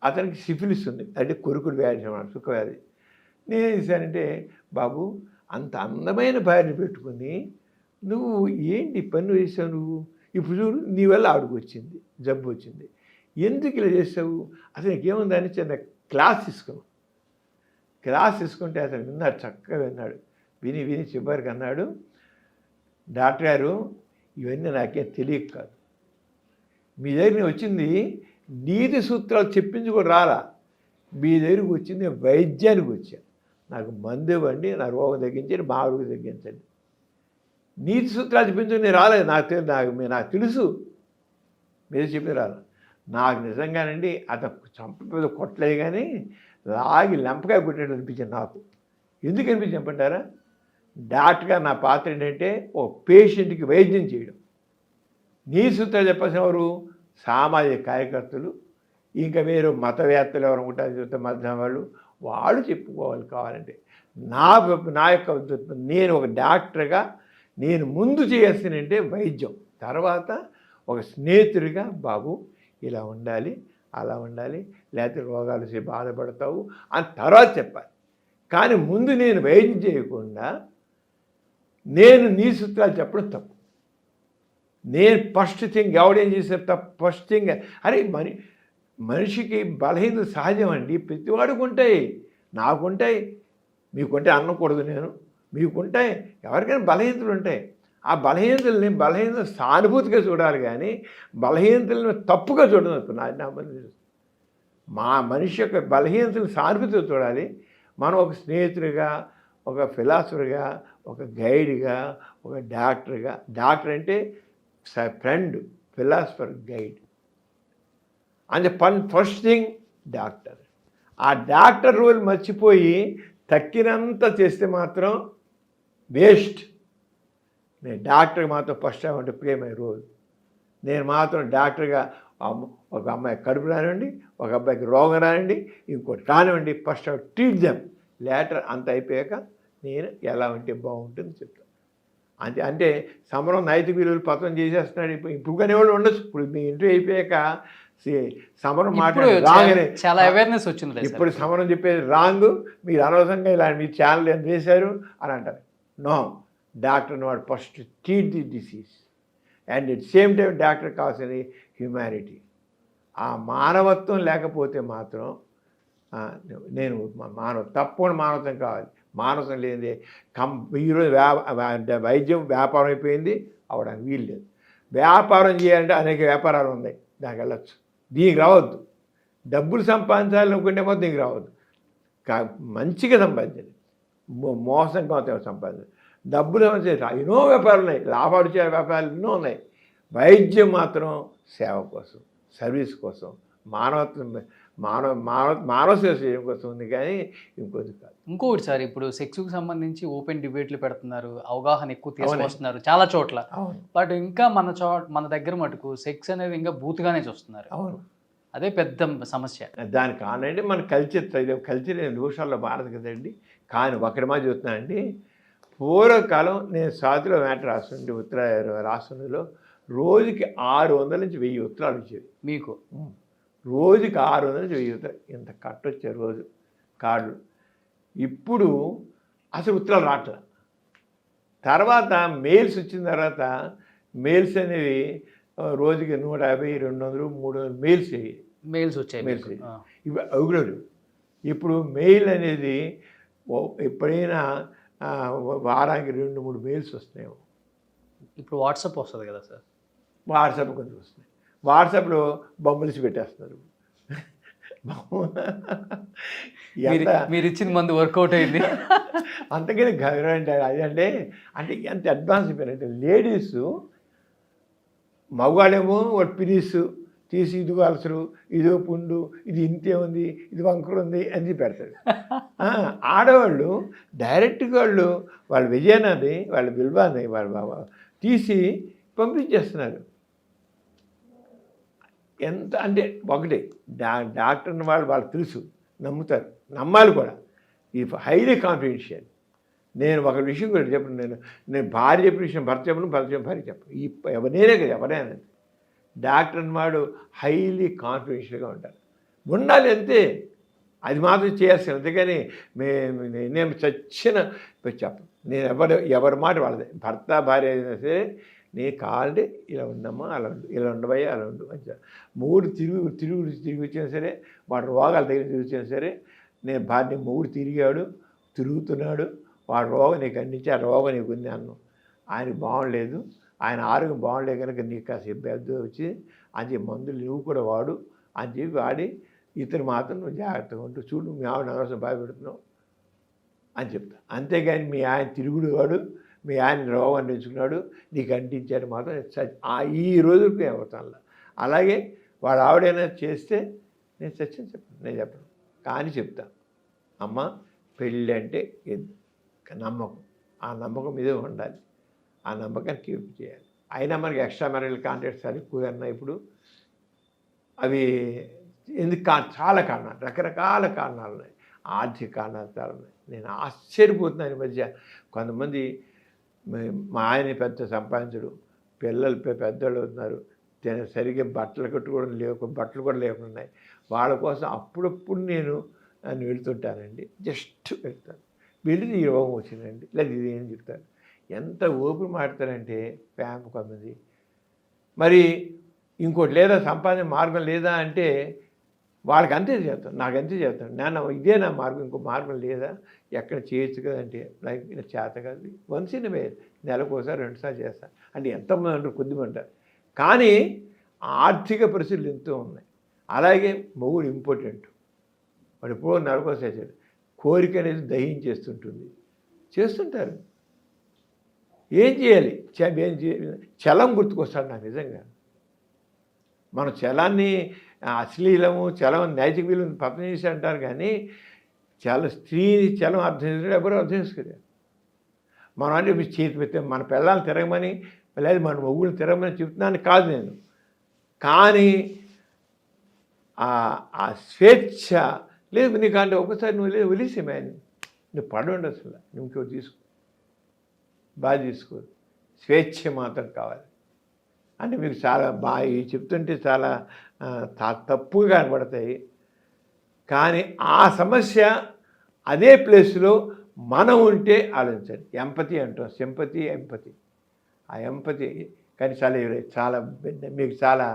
అతనికి సిఫిలిస్ ఉంది, అంటే కొరుకుడు వ్యాధి అన్నమాట, సుఖవ్యాధి. నేనేం చేశానంటే, బాబు అంత అందమైన భార్యని పెట్టుకుని నువ్వు ఏంటి పన్ను చేసావు, నువ్వు ఇప్పుడు చూడు నీ వల్ల ఆడుకు వచ్చింది, జబ్బు వచ్చింది, ఎందుకు ఇలా చేసావు, అసలు నీకేముందని చిన్న క్లాస్ తీసుకుంటే అతను విన్నాడు, చక్కగా విన్నాడు. విని చివరికి అన్నాడు, డాక్టర్ గారు ఇవన్నీ నాకేం తెలియక కాదు, మీ దగ్గర వచ్చింది నీతి సూత్రాలు చెప్పించుకొని రాలా, మీ దగ్గరికి వచ్చింది వైద్యానికి వచ్చాను, నాకు మందు ఇవ్వండి, నా రోగం తగ్గించండి, మా ఆరోగ్యం తగ్గించండి. నీతి సూత్రాలు చెప్పించుకొని నేను రాలేదు, నాకు తెలుసు మీరు చెప్పి రాలేదు. నాకు నిజంగానండి అతను చంప కొట్టలేదు, కానీ లాగి లెంపకాయ కొట్టేట్టు అనిపించింది నాకు. ఎందుకు అనిపించింది చెప్పంటారా, డాక్టర్గా నా పాత్ర ఏంటంటే ఓ పేషెంట్కి వైద్యం చేయడం. నీ సూత్రాలు చెప్పాల్సిన ఎవరు, సామాజిక కార్యకర్తలు, ఇంకా వేరు మతవేత్తలు ఎవరు ఉంటారు, మధ్య వాళ్ళు చెప్పుకోవాలి. కావాలంటే నా యొక్క నేను ఒక డాక్టర్గా నేను ముందు చేయాల్సిందంటే వైద్యం, తర్వాత ఒక స్నేహితుడిగా బాబు ఇలా ఉండాలి, అలా ఉండాలి, లేకపోతే రోగాలు బాధపడతావు అని తర్వాత చెప్పాలి. కానీ ముందు నేను వైద్యం చేయకుండా నేను నీ సూత్రాలు చెప్పడం తప్పు. నేను ఫస్ట్ థింగ్ ఎవడేం చేశారు తప్పు, ఫస్ట్ థింగ్ అరే మనిషికి బలహీనత సహజం అండి, ప్రతివాడికి ఉంటాయి, నాకుంటాయి, మీకుంటే అనకూడదు నేను, మీకుంటాయి, ఎవరికైనా బలహీనతలు ఉంటాయి. ఆ బలహీనతలు సానుభూతిగా చూడాలి కానీ బలహీనతలను తప్పుగా చూడదు. మా మనిషి యొక్క బలహీనతలు సానుభూతిగా చూడాలి. మనం ఒక స్నేహితుడిగా, ఒక ఫిలాసఫర్గా, ఒక గైడ్గా, ఒక డాక్టర్గా. డాక్టర్ అంటే ఫ్రెండ్, ఫిలాసఫర్, గైడ్. అంటే ఫస్ట్ థింగ్ డాక్టర్. ఆ డాక్టర్ రోల్ మర్చిపోయి తక్కినంత చేస్తే మాత్రం వేస్ట్. నేను డాక్టర్కి మాత్రం ఫస్ట్ టైం అంటే ప్లే మై రోల్. నేను మాత్రం డాక్టర్గా ఒక అమ్మాయి కడుపు రానివ్వండి, ఒక అబ్బాయికి రోగం రానివ్వండి, ఇంకోటి రానివ్వండి, ఫస్ట్ ట్రీట్ దెమ్. లేటర్ అంత అయిపోయాక నేను ఎలా ఉంటే బాగుంటుంది చెప్తాను. అంటే సమరం నైతిక విలువలు పతనం చేసేస్తున్నాడు. ఇప్పుడు కానీ వాళ్ళు ఉండొచ్చు. ఇప్పుడు మీ ఇంటర్వ్యూ అయిపోయాక సమరం మాట్లాడే రాంగ్ చాలా అవేర్నెస్ వచ్చింది. ఇప్పుడు సమరం చెప్పేది రాంగ్, మీరు అనవసరంగా ఇలా మీ ఛానల్ ఏం చేశారు అని అంటారు. నో, డాక్టర్ని వాడు first treat the disease and at same time doctor కావాల్సింది హ్యుమానిటీ. ఆ మానవత్వం లేకపోతే మాత్రం నేను తప్పకుండా మానవత్వం కావాలి. మానవత్వం లేనిదే ఈరోజు వైద్యం వ్యాపారం అయిపోయింది, అవడానికి వీలు లేదు. వ్యాపారం చేయాలంటే అనేక వ్యాపారాలు ఉన్నాయి, దానికి వెళ్ళచ్చు. దీనికి రావద్దు. డబ్బులు సంపాదించాలనుకుంటే మాత్రం దీనికి రావద్దు. మంచిగా సంపాదించాలి, మోసంగా సంపాదించాలి. డబ్బులు ఎన్నో వ్యాపారాలు ఉన్నాయి, లాభాలు వచ్చే వ్యాపారాలు ఎన్నో ఉన్నాయి. వైద్యం మాత్రం సేవ కోసం, సర్వీస్ కోసం, మానవ సేవ చేయడం కోసం ఉంది, కానీ ఇంకోటి కాదు. ఇంకొకటి సార్, ఇప్పుడు సెక్స్కి సంబంధించి ఓపెన్ డిబేట్లు పెడుతున్నారు, అవగాహన ఎక్కువ తీసుకొస్తున్నారు చాలా చోట్ల. బట్ ఇంకా మన దగ్గర మటుకు సెక్స్ అనేది ఇంకా బూత్గానే చూస్తున్నారు. అవును, అదే పెద్ద సమస్య. దానికి కానండి మన కల్చర్ దోషాల్లో మారదు కదండి. కానీ ఒకటి మా చూస్తున్నానండి, పూర్వకాలం నేను సాతిలో మ్యాటర్ రాస్తుంటే రాష్ట్రంలో రోజుకి 600 నుంచి 1000 ఉత్తరాలు వచ్చేవి మీకు. రోజుకి 600 నుంచి 1000 ఉత్తరాలు, ఇంత కట్టొచ్చారు రోజు కార్డులు. ఇప్పుడు అసలు ఉత్తరాలు రావట్లే. తర్వాత మెయిల్స్ వచ్చిన తర్వాత మెయిల్స్ అనేవి రోజుకి 150, 200, 300 మెయిల్స్ వచ్చాయి. ఇవి అవుగలడు. ఇప్పుడు మెయిల్ అనేది ఎప్పుడైనా వారానికి 2-3 మెయిల్స్ వస్తున్నాయి. ఇప్పుడు వాట్సాప్ వస్తుంది కదా సార్, వాట్సాప్ కొంచెం వస్తున్నాయి. వాట్సాప్లో బొమ్మలిసి పెట్టేస్తున్నారు. మీరు ఇచ్చిన మందు వర్కౌట్ అయింది. అంతకని గౌరవం అంటే అదంటే ఎంత అడ్వాన్స్ అయిపోయినట్టే. లేడీస్ మగవాళ్ళేమో వాడు పిరీసు తీసి ఇదిగో అలసరు, ఇదో పుండు, ఇది ఇంతే ఉంది, ఇది వంకర ఉంది అని పెడతాడు. ఆడవాళ్ళు డైరెక్ట్గా వాళ్ళ విజయాన్ని, వాళ్ళ విలువాన్ని వాళ్ళు తీసి పంపించేస్తున్నారు. ఎంత అంటే ఒకటి డాక్టర్ని వాళ్ళు తెలుసు, నమ్ముతారు, నమ్మాలి కూడా. ఈ హైలీ కాన్ఫిడెన్షియల్. నేను ఒక విషయం కూడా చెప్పను, నేను భార్య చెప్పిన విషయం భర్త చెప్పను, భర్త చెప్పిన భార్య చెప్పను. నేనే కదా ఎవరైనా డాక్టర్ అన్నవాడు హైలీ కాన్ఫిడెన్షియల్గా ఉంటారు, ఉండాలి అంతే. అది మాత్రం చేయాల్సింది. అంతేగాని నేను చచ్చిన చెప్పను. నేను ఎవరి మాట వాళ్ళదే. భర్త భార్య అయినా సరే నేను కావాలంటే ఇలా ఉండమ్మా, అలా ఉండు, ఇలా ఉండబోయా, అలా ఉండు అని 3 తిరిగి వచ్చినా సరే, వాడు రోగాలు దగ్గర తిరిగి వచ్చినా సరే, నేను భార్య 3 తిరుగుతున్నాడు, వాడు రోగం నీకు అందించి ఆ రోగం నీకు ఉంది అన్ను. ఆయనకు బాగుండలేదు, ఆయన ఆరోగ్యం బాగుండలేదు కనుక నీకు కాస్త ఇబ్బంది వచ్చి అని మందులు నువ్వు కూడా వాడు అని చెప్పి వాడి, ఇతను మాత్రం నువ్వు జాగ్రత్తగా ఉంటూ చూడు, మీ ఆవిడ అనవసరం బాధపెడుతున్నావు అని చెప్తా. అంతేగాని మీ ఆయన తిరుగుడు వాడు, మీ ఆయన రోగం తెచ్చుకున్నాడు, నీకు అంటించాడు మాత్రం ఈ రోజుకి అవుతాను. అలాగే వాడు ఆవిడైనా చేస్తే నేను చచ్చిన నేను చెప్పను, కానీ చెప్తాను. అమ్మ, పెళ్ళి అంటే నమ్మకం, ఆ నమ్మకం మీదే ఉండాలి, ఆ నమ్మకాన్ని కీప్ చేయాలి. అయినా మనకి ఎక్స్ట్రా మ్యారిటల్ కాంటాక్ట్స్ అది ఎక్కువగా ఇప్పుడు అవి ఎందుకు చాలా కారణాలు, రకరకాల కారణాలు ఉన్నాయి, ఆర్థిక కారణాలు చాలా ఉన్నాయి. నేను ఆశ్చర్యపోతున్నాను ఈ మధ్య. కొంతమంది మా ఆయన పెద్ద సంపాదించడు, పిల్లలు పెద్దోళ్ళు అవుతున్నారు, సరిగ్గా బట్టలు కూడా లేకుండా ఉన్నాయి. వాళ్ళ కోసం అప్పుడప్పుడు నన్ను వెళ్తుంటానండి, జస్ట్ వెళ్తాను. వెళ్ళి ఈ రోగం వచ్చిందండి, లేదా ఇది ఏం చెప్తాను. ఎంత ఓపిక మాడతారంటే ఫ్యామ్ కొంతమంది. మరి ఇంకోటి లేదా, సంపాదన మార్గం లేదా అంటే వాళ్ళకి అంతే చేస్తాను, నాకు అంతే చేస్తాను. నాన్న ఇదే నా మార్గం, ఇంకో మార్గం లేదా, ఎక్కడ చేయొచ్చు కదంటే లైక్ ఇలా చేత కాదు. వన్స్ ఇన్ వే, నెలకోసారి 2 సార్లు చేస్తాను అంటే ఎంతమంది అంటారు, కొద్దిమంది అంటారు. కానీ ఆర్థిక పరిస్థితులు ఎంతో ఉన్నాయి. అలాగే మొగుడు ఇంపార్టెంట్. వాడు ఎప్పుడో నెలకోసారి కోరిక అనేది దహించేస్తుంటుంది, చేస్తుంటారు. ఏం చేయాలి? చలం గుర్తుకొస్తాడు నాకు నిజంగా. మన చలాన్ని అశ్లీలము, చలం నైతిక విలువను పతనం చేసి అంటారు, కానీ స్త్రీ చలం అర్థం చేసుకుంటే ఎవరు అర్థం చేసుకోలేదు. మనం అంటే చేతి పెడితే మన పిల్లల్ని తిరగమని, లేదా మన మొగుళ్ళు తిరగమని చెప్తున్నాను కాదు నేను. కానీ ఆ స్వేచ్ఛ లేదు నీకు. అంటే ఒకసారి నువ్వు లేదు వదిలేసేమే, నువ్వు పడండి, అసలు నువ్వు ఇంకో తీసుకో, బాగా తీసుకో. స్వేచ్ఛ మాత్రం కావాలి. అంటే మీకు చాలా బాగా చెప్తుంటే చాలా తప్పుగా కనబడతాయి, కానీ ఆ సమస్య అదే ప్లేస్లో మనం ఉంటే ఆలోచించండి. ఎంపతి అంటాం, సింపతి, ఎంపతి. ఆ ఎంపతి కానీ చాలా మీకు చాలా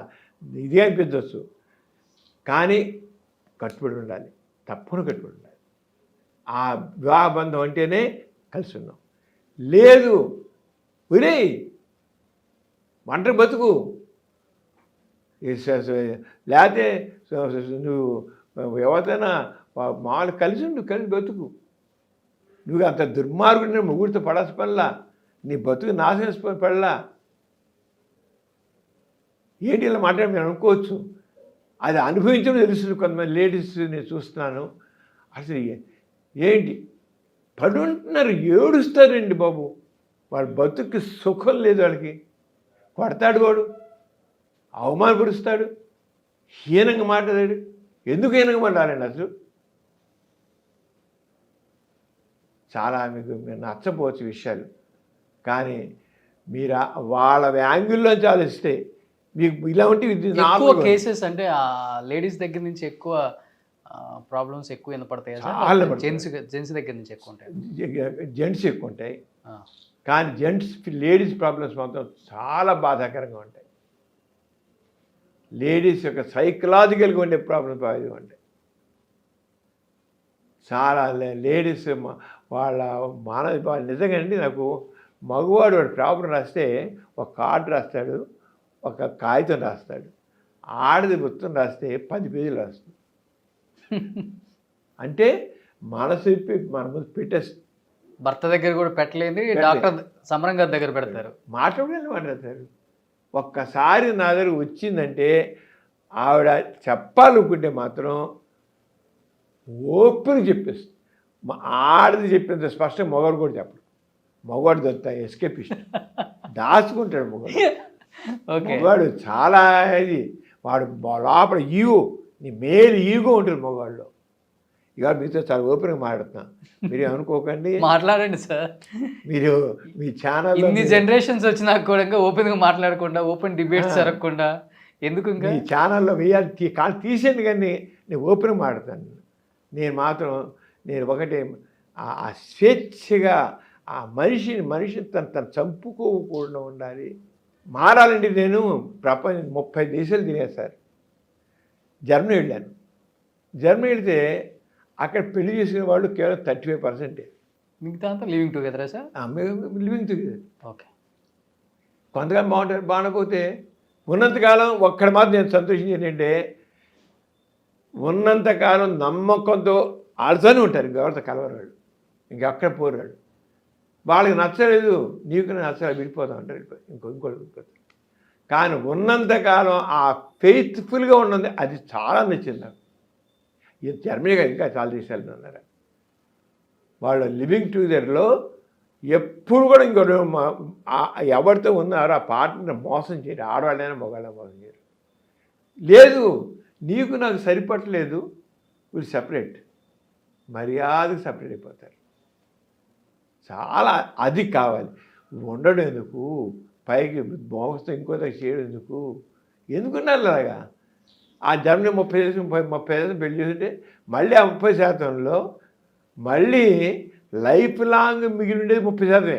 ఇది అనిపించవచ్చు, కానీ కట్టుబడి ఉండాలి, తప్పని కట్టుబడి ఉండాలి. ఆ వివాహ బంధం అంటేనే కలిసి ఉన్నాం. లేదు ఒరే ఒంటరి బతుకు, లేకపోతే నువ్వు ఎవరితోనా మామూలు కలిసి ఉండు, కలిసి బతుకు. నువ్వు అంత దుర్మార్గుడిని ముగ్గురితో పడాల్సి పడలా, నీ బతుకు నాశనం పడలా. ఏంటి ఇలా మాట్లాడి మీరు అనుకోవచ్చు, అది అనుభవించడం తెలుస్తుంది. కొంతమంది లేడీస్ నేను చూస్తున్నాను, అసలు ఏంటి పడుంటున్నారు, ఏడుస్తారండి బాబు. వాళ్ళ బతుకు సుఖం లేదు, వాళ్ళకి కొడతాడు, వాడు అవమానపరుస్తాడు, హీనంగా మాట్లాడాడు. ఎందుకు హీనంగా మాట్లాడండి అసలు? చాలా మీకు నచ్చపోవచ్చు విషయాలు, కానీ మీరు వాళ్ళ యాంగిల్లోంచి ఆలోచిస్తే మీకు ఇలా ఉంటే ఎక్కువ కేసెస్ అంటే లేడీస్ దగ్గర నుంచి ఎక్కువ ప్రాబ్లమ్స్ ఎక్కువ వినపడతాయి. జెంట్స్ దగ్గర నుంచి ఎక్కువ ఉంటాయి. జెంట్స్ ఎక్కువ ఉంటాయి, కానీ లేడీస్ ప్రాబ్లమ్స్ మాత్రం చాలా బాధాకరంగా ఉంటాయి. లేడీస్ యొక్క సైకలాజికల్గా ఉండే ప్రాబ్లమ్స్ బాగా ఉంటాయి. చాలా లేడీస్ వాళ్ళ వాళ్ళు నిజంగా అండి. నాకు మగవాడు వాడు ప్రాబ్లం రాస్తే ఒక కార్డు రాస్తాడు, ఒక కాగితం రాస్తాడు. ఆడది మొత్తం రాస్తే 10 పేజీలు రాస్తుంది. అంటే మనసు విప్పి మన ముందు పెట్టేస్తుంది. భర్త దగ్గర కూడా పెట్టలేని డాక్టర్ సమరం గారి దగ్గర పెడతారు, మాట్లాడతారు. ఒక్కసారి నా దగ్గర వచ్చిందంటే ఆవిడ చెప్పాలనుకుంటే మాత్రం ఓపెన్ చెప్పేస్తుంది. ఆడది చెప్పినంత స్పష్టంగా మగవాడు కూడా చెప్పడు. మగవాడు దొరుకుతా ఎస్కేపిస్ట్, దాచుకుంటాడు మగవాడు. మగవాడు చాలా ఇది, వాడు లోపల ఈగో, నీ మేలు ఈగో ఉంటుంది మగవాళ్ళు. ఇక మీతో చాలా ఓపెన్గా మాట్లాడుతున్నా, మీరు అనుకోకండి. మాట్లాడండి సార్. మీరు మీ ఛానల్ ఇన్ని జనరేషన్స్ వచ్చినా కూడా ఓపెన్గా మాట్లాడకుండా, ఓపెన్ డిబేట్స్ జరగకుండా ఎందుకు ఇంకా మీ ఛానల్లో వేయాలి కానీ తీసేయండి, కానీ నేను ఓపెన్గా మాట్లాడతాను. నేను ఒకటే ఆ స్వేచ్ఛగా ఆ మనిషిని తను చంపుకోకుండా ఉండాలి. మారాలండి. నేను ప్రపంచం 30 దేశాలు తినేది సార్. జర్మనీ వెళ్ళాను. జర్మనీ వెళితే అక్కడ పెళ్లి చేసిన వాళ్ళు కేవలం 35%. మిగతా అంతా లివింగ్ టుగెదరా సార్? Living together. ఓకే. కొంతకాలం బాగుంటారు, బాగుండకపోతే ఉన్నంతకాలం ఒక్కడ మాత్రం నేను సంతోషించి ఏంటంటే ఉన్నంతకాలం నమ్మకంతో ఆడుతూనే ఉంటారు. ఇంకెవరితో కలవరాడు, ఇంకెక్కడ పోరాడు. వాళ్ళకి నచ్చలేదు, నీకు నచ్చలేదు, విడిపోతాం అంటారు, ఇంకోటి విడిపోతారు. కానీ ఉన్నంతకాలం ఆ ఫెయిత్ఫుల్గా ఉన్నది అది చాలా నచ్చింది నాకు. ఇది జర్మనీగా ఇంకా చాలా దేశాలు ఉన్నారు. వాళ్ళు లివింగ్ టుగెదర్లో ఎప్పుడు కూడా ఎవరితో ఉన్నారో ఆ పార్ట్నర్ని మోసం చేయరు. ఆడవాళ్ళైనా మగవాళ్ళైనా మోసం చేయరు. లేదు నీకు నాకు సరిపట్టలేదు, వీళ్ళు సపరేట్, మర్యాదకు సపరేట్ అయిపోతారు. చాలా అది కావాలి. ఉండడం ఎందుకు, పైకి మోసతో ఇంకో చేయడం ఎందుకున్నారు అలాగా? ఆ జర్మనీ 30% పెళ్లి చేస్తుంటే మళ్ళీ ఆ 30%లో మళ్ళీ లైఫ్ లాంగ్ మిగిలి ఉండేది 30%.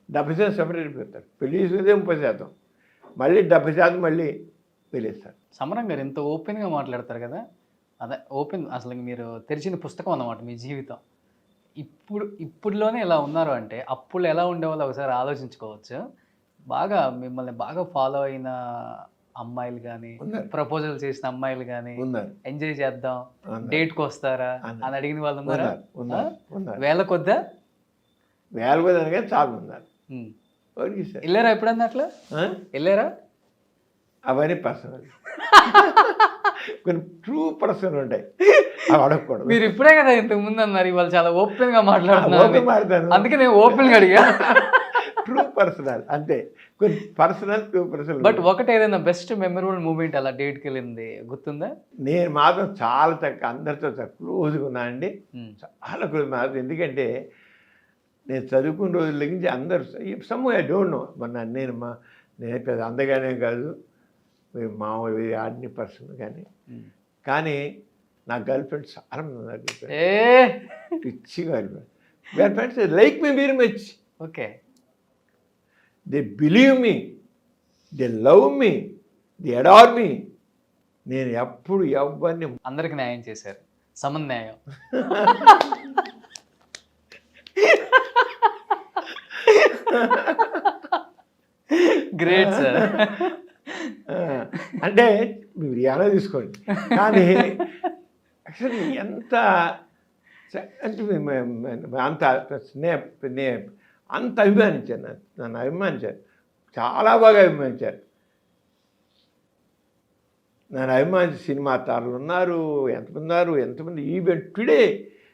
70% సెపరేట్ అయిపోతారు. పెళ్లి చేసుకునేదే 30%, మళ్ళీ 70% మళ్ళీ వెళ్ళేస్తారు. సమరం గారు ఎంత ఓపెన్గా మాట్లాడతారు కదా, అదే ఓపెన్ అసలు మీరు తెరిచిన పుస్తకం అన్నమాట మీ జీవితం. ఇప్పుడులోనే ఇలా ఉన్నారు అంటే అప్పుడు ఎలా ఉండేవాళ్ళో ఒకసారి ఆలోచించుకోవచ్చు. బాగా మిమ్మల్ని బాగా ఫాలో అయిన అమ్మాయిలు గానీ, ఉన్నారు. ప్రపోజల్ చేసిన అమ్మాయిలు గానీ, ఉన్నారు. ఎంజాయ్ చేద్దాం, ఉన్నారు. డేట్‌కొస్తారా అన్నారు. అని అడిగిన వాళ్ళు ఉన్నారా? ఉన్నారు. ఉన్నారు. వేల కొద్దా? వేల కొద్ది అనగా చాలా ఉన్నారు. హ్మ్. Okay sir. ఎళ్లారా ఎప్పుడన్నా అట్లా? ఎళ్లారా? అవన్నీ పర్సనల్. కొన్ని ట్రూ పర్సన్ ఉంటాయి, అవి అడగకూడదు. మీరు ఇప్పుడే కదా ఇంతకు ముందు అన్నారు ఇవాళ చాలా ఓపెన్ గా మాట్లాడుతున్నారు. ఓపెన్ మాట్లాడతాను. అందుకే నేను ఓపెన్ గా అడిగా. ట్రూ పర్సనల్ అంతే. కొన్ని పర్సనల్, ట్రూ పర్సనల్. బట్ ఒకటి ఏదైనా బెస్ట్ మెమరబుల్ మూమెంట్ అలా డేట్కి వెళ్ళింది గుర్తుందా? నేను మాత్రం చాలా తక్కువ, అందరితో క్లోజ్గా ఉన్నా అండి. చాలా క్లోజ్ మాత్రం. ఎందుకంటే నేను చదువుకున్న రోజుల నుంచి అందరూ సమ్ ఐ డోంట్ నో. నేను పెద్ద అందగానే కాదు, మామూలు ఆర్డినరీ పర్సన్ కానీ నా గర్ల్ ఫ్రెండ్స్ చాలా మంది ఉన్నారు. పిచ్చిగా girl friends like me very much. Okay. They believe me, they love me, they adore me. నేను ఎప్పుడు ఎవరిని అందరికి న్యాయం చేశారు, సమన్యాయం. Great sir. అంటే మీరు ఎలా తీసుకోండి, కానీ యాక్చువల్లీ ఎంత అంటే అంత అభిమానించారు, నన్ను అభిమానించారు, చాలా బాగా అభిమానించారు. నన్ను అభిమానించి సినిమా తారలు ఉన్నారు, ఎంతమంది ఈవెన్ టుడే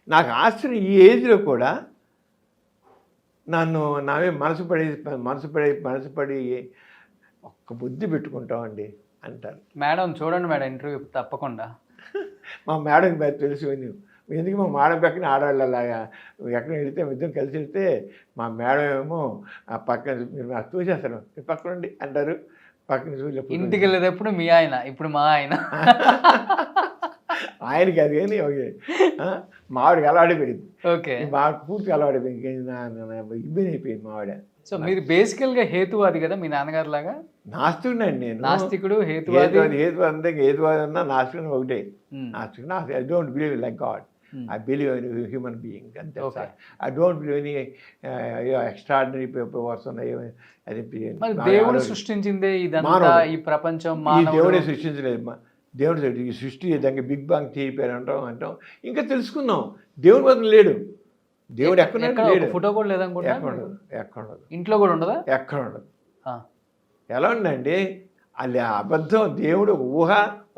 నాకు ఆశ్చర్యం. ఈ ఏజ్లో కూడా నన్ను నావే మనసు పడి ఒక్క బుద్ధి పెట్టుకుంటామండి అంటారు. మేడం చూడండి మేడం ఇంటర్వ్యూ తప్పకుండా. మా మేడం తెలుసు, ఎందుకు మా మేడం పక్కన ఆడవాళ్ళలాగా ఎక్కడ వెళితే ఇద్దరం కలిసి వెళ్తే మా మేడం ఏమో ఆ పక్కన మీరు నాకు చూసేస్తాను పక్కన ఉండి అంటారు. పక్కన చూసి ఇంటికి వెళ్ళేటప్పుడు మీ ఆయన, ఇప్పుడు మా ఆయన. ఆయనకి అది కానీ మావిడికి అలవాడిపోయింది. ఓకే. మా పూర్తిగా అలవాడిపోయింది, ఇబ్బంది అయిపోయింది మావిడ. సో మీరు బేసికల్గా హేతువాది కదా మీ నాన్నగారు లాగా? నాస్తికుడండి నేను. నాస్తికుడు, హేతువాది హేతువాది అన్నా నాస్తికుడు ఒకటే. నాస్తికుడు I don't believe like God, I believe in human being అంతే. I don't believe any extraordinary person. అది దేవుడు సృష్టించిందే ఇదంతా, ఈ ప్రపంచం దేవుడే సృష్టించలేదు. దేవుడు ఈ సృష్టి దానికి బిగ్ బాంగ్ థియరీ అంటాం. ఇంకా తెలుసుకుందాం, దేవుడు వద్ద లేడు. దేవుడు ఎక్కడ ఫోటో కూడా లేదనుకుంటా. ఎక్కడ ఇంట్లో కూడా ఉండదా? ఎక్కడ ఉండదు. ఎలా ఉందండి అది అబద్ధం. దేవుడు ఊహ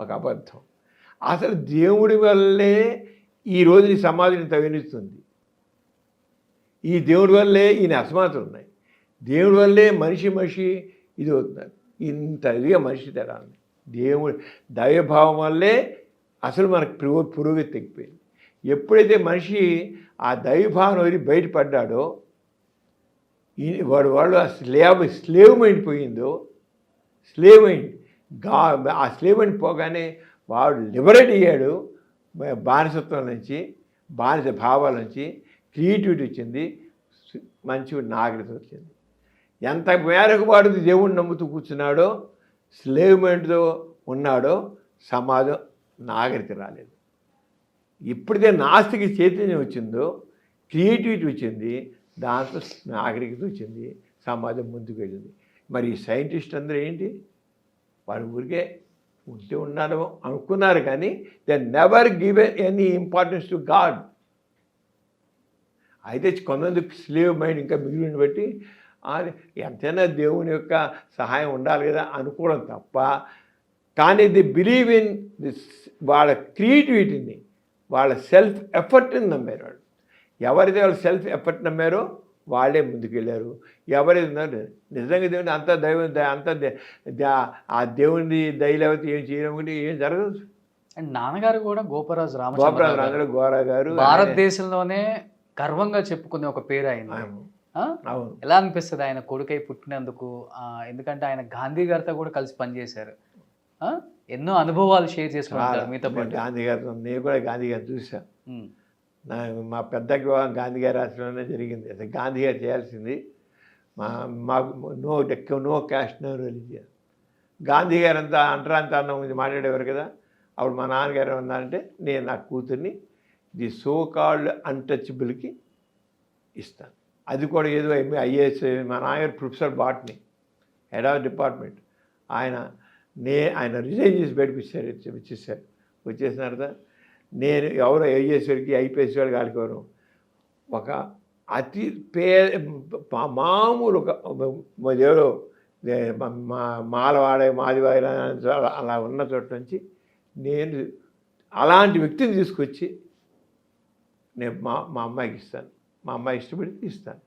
ఒక అబద్ధం. అసలు దేవుడి వల్లే ఈరోజు ఈ సమాజం తగిలిస్తుంది. ఈ దేవుడి వల్లే ఈయన అసమానతలు ఉన్నాయి. దేవుడి వల్లే మనిషి ఇది అవుతున్నారు. ఇంత ఇదిగా మనిషి తేడా ఉంది. దేవుడు దైవభావం వల్లే అసలు మనకు పురోగతి తగ్గిపోయింది. ఎప్పుడైతే మనిషి ఆ దైవభావం వదిలి బయటపడ్డాడో, వాడు స్లేవ్ మైండ్ పోయిందో, స్లేవ్ మైండ్ ఆ స్లేవ్ మైండ్ పోగానే వాడు లిబరేట్ అయ్యాడు. బానిసత్వం నుంచి, బానిస భావాల నుంచి క్రియేటివిటీ వచ్చింది, మంచి నాగరికత వచ్చింది. ఎంత మేరకు వాడు దేవుడిని నమ్ముతూ కూర్చున్నాడో, స్లేవ్ మైండ్తో ఉన్నాడో సమాజం నాగరికత రాలేదు. ఎప్పుడైతే నాస్తికి చైతన్యం వచ్చిందో, క్రియేటివిటీ వచ్చింది, దాంట్లో నాగరికత వచ్చింది, సమాజం ముందుకు వెళ్ళింది. మరి ఈ సైంటిస్ట్ అందరూ ఏంటి, వాడు ఊరికే ఉంటే ఉన్నారో అనుకున్నారు, కానీ they never given any importance to God. అయితే కొంతమంది స్లేవ్ మైండ్ ఇంకా మిగిలిన బట్టి ఎంతైనా దేవుని యొక్క సహాయం ఉండాలి కదా అనుకోవడం తప్ప, కానీ ది బిలీవ్ ఇన్ దిస్ వాళ్ళ క్రియేటివిటీని, వాళ్ళ సెల్ఫ్ ఎఫర్ట్ని నమ్మారు. వాళ్ళు ఎవరైతే వాళ్ళ సెల్ఫ్ ఎఫర్ట్ నమ్మారో వాళ్ళే ముందుకెళ్ళారు. ఎవరైతే నిజంగా దేవుని అంత ఆ దేవుని దయలేకపోతే ఏం చేయడం ఏం జరగదు. అండ్ నాన్నగారు కూడా గోపరాజు గోరా గారు భారతదేశంలోనే గర్వంగా చెప్పుకునే ఒక పేరు ఆయన. అవును. ఎలా అనిపిస్తుంది ఆయన కొడుకై పుట్టినందుకు? ఎందుకంటే ఆయన గాంధీ గారితో కూడా కలిసి పనిచేశారు, ఎన్నో అనుభవాలు షేర్ చేసుకుంటారు మీతో పాటు. గాంధీ గారితో నేను కూడా గాంధీ గారిని చూసాను. మా పెద్ద వివాహం గాంధీ గారి ఆశ్రమంలోనే జరిగింది. అసలు గాంధీ గారు చేయాల్సింది మాకు no caste no religion. Gandhi గారు అంతా అంటరాంత అన్నం గురించి మాట్లాడేవారు కదా, అప్పుడు మా నాన్నగారు ఏమన్నారంటే నేను నా కూతుర్ని ది సో కాల్డ్ అన్టచబుల్కి ఇస్తాను. అది కూడా ఏదో ఐఏఎస్. మా నాన్నగారు professor botany, head of department. ఆయన రిజైన్ చేసి బయటకు వచ్చేసారు. వచ్చేసిన తర్వాత నేను ఎవరో ఐఏఎస్కి ఐపీఎస్ వాడికి ఆడుకోరు, ఒక అతి మామూలు ఒక ఎవరో మాలవాడే మాదివాడ అలా ఉన్న చోట నుంచి నేను అలాంటి వ్యక్తిని తీసుకొచ్చి నేను మా అమ్మాయికి ఇస్తాను, మా అమ్మాయి ఇష్టపడింది ఇస్తాను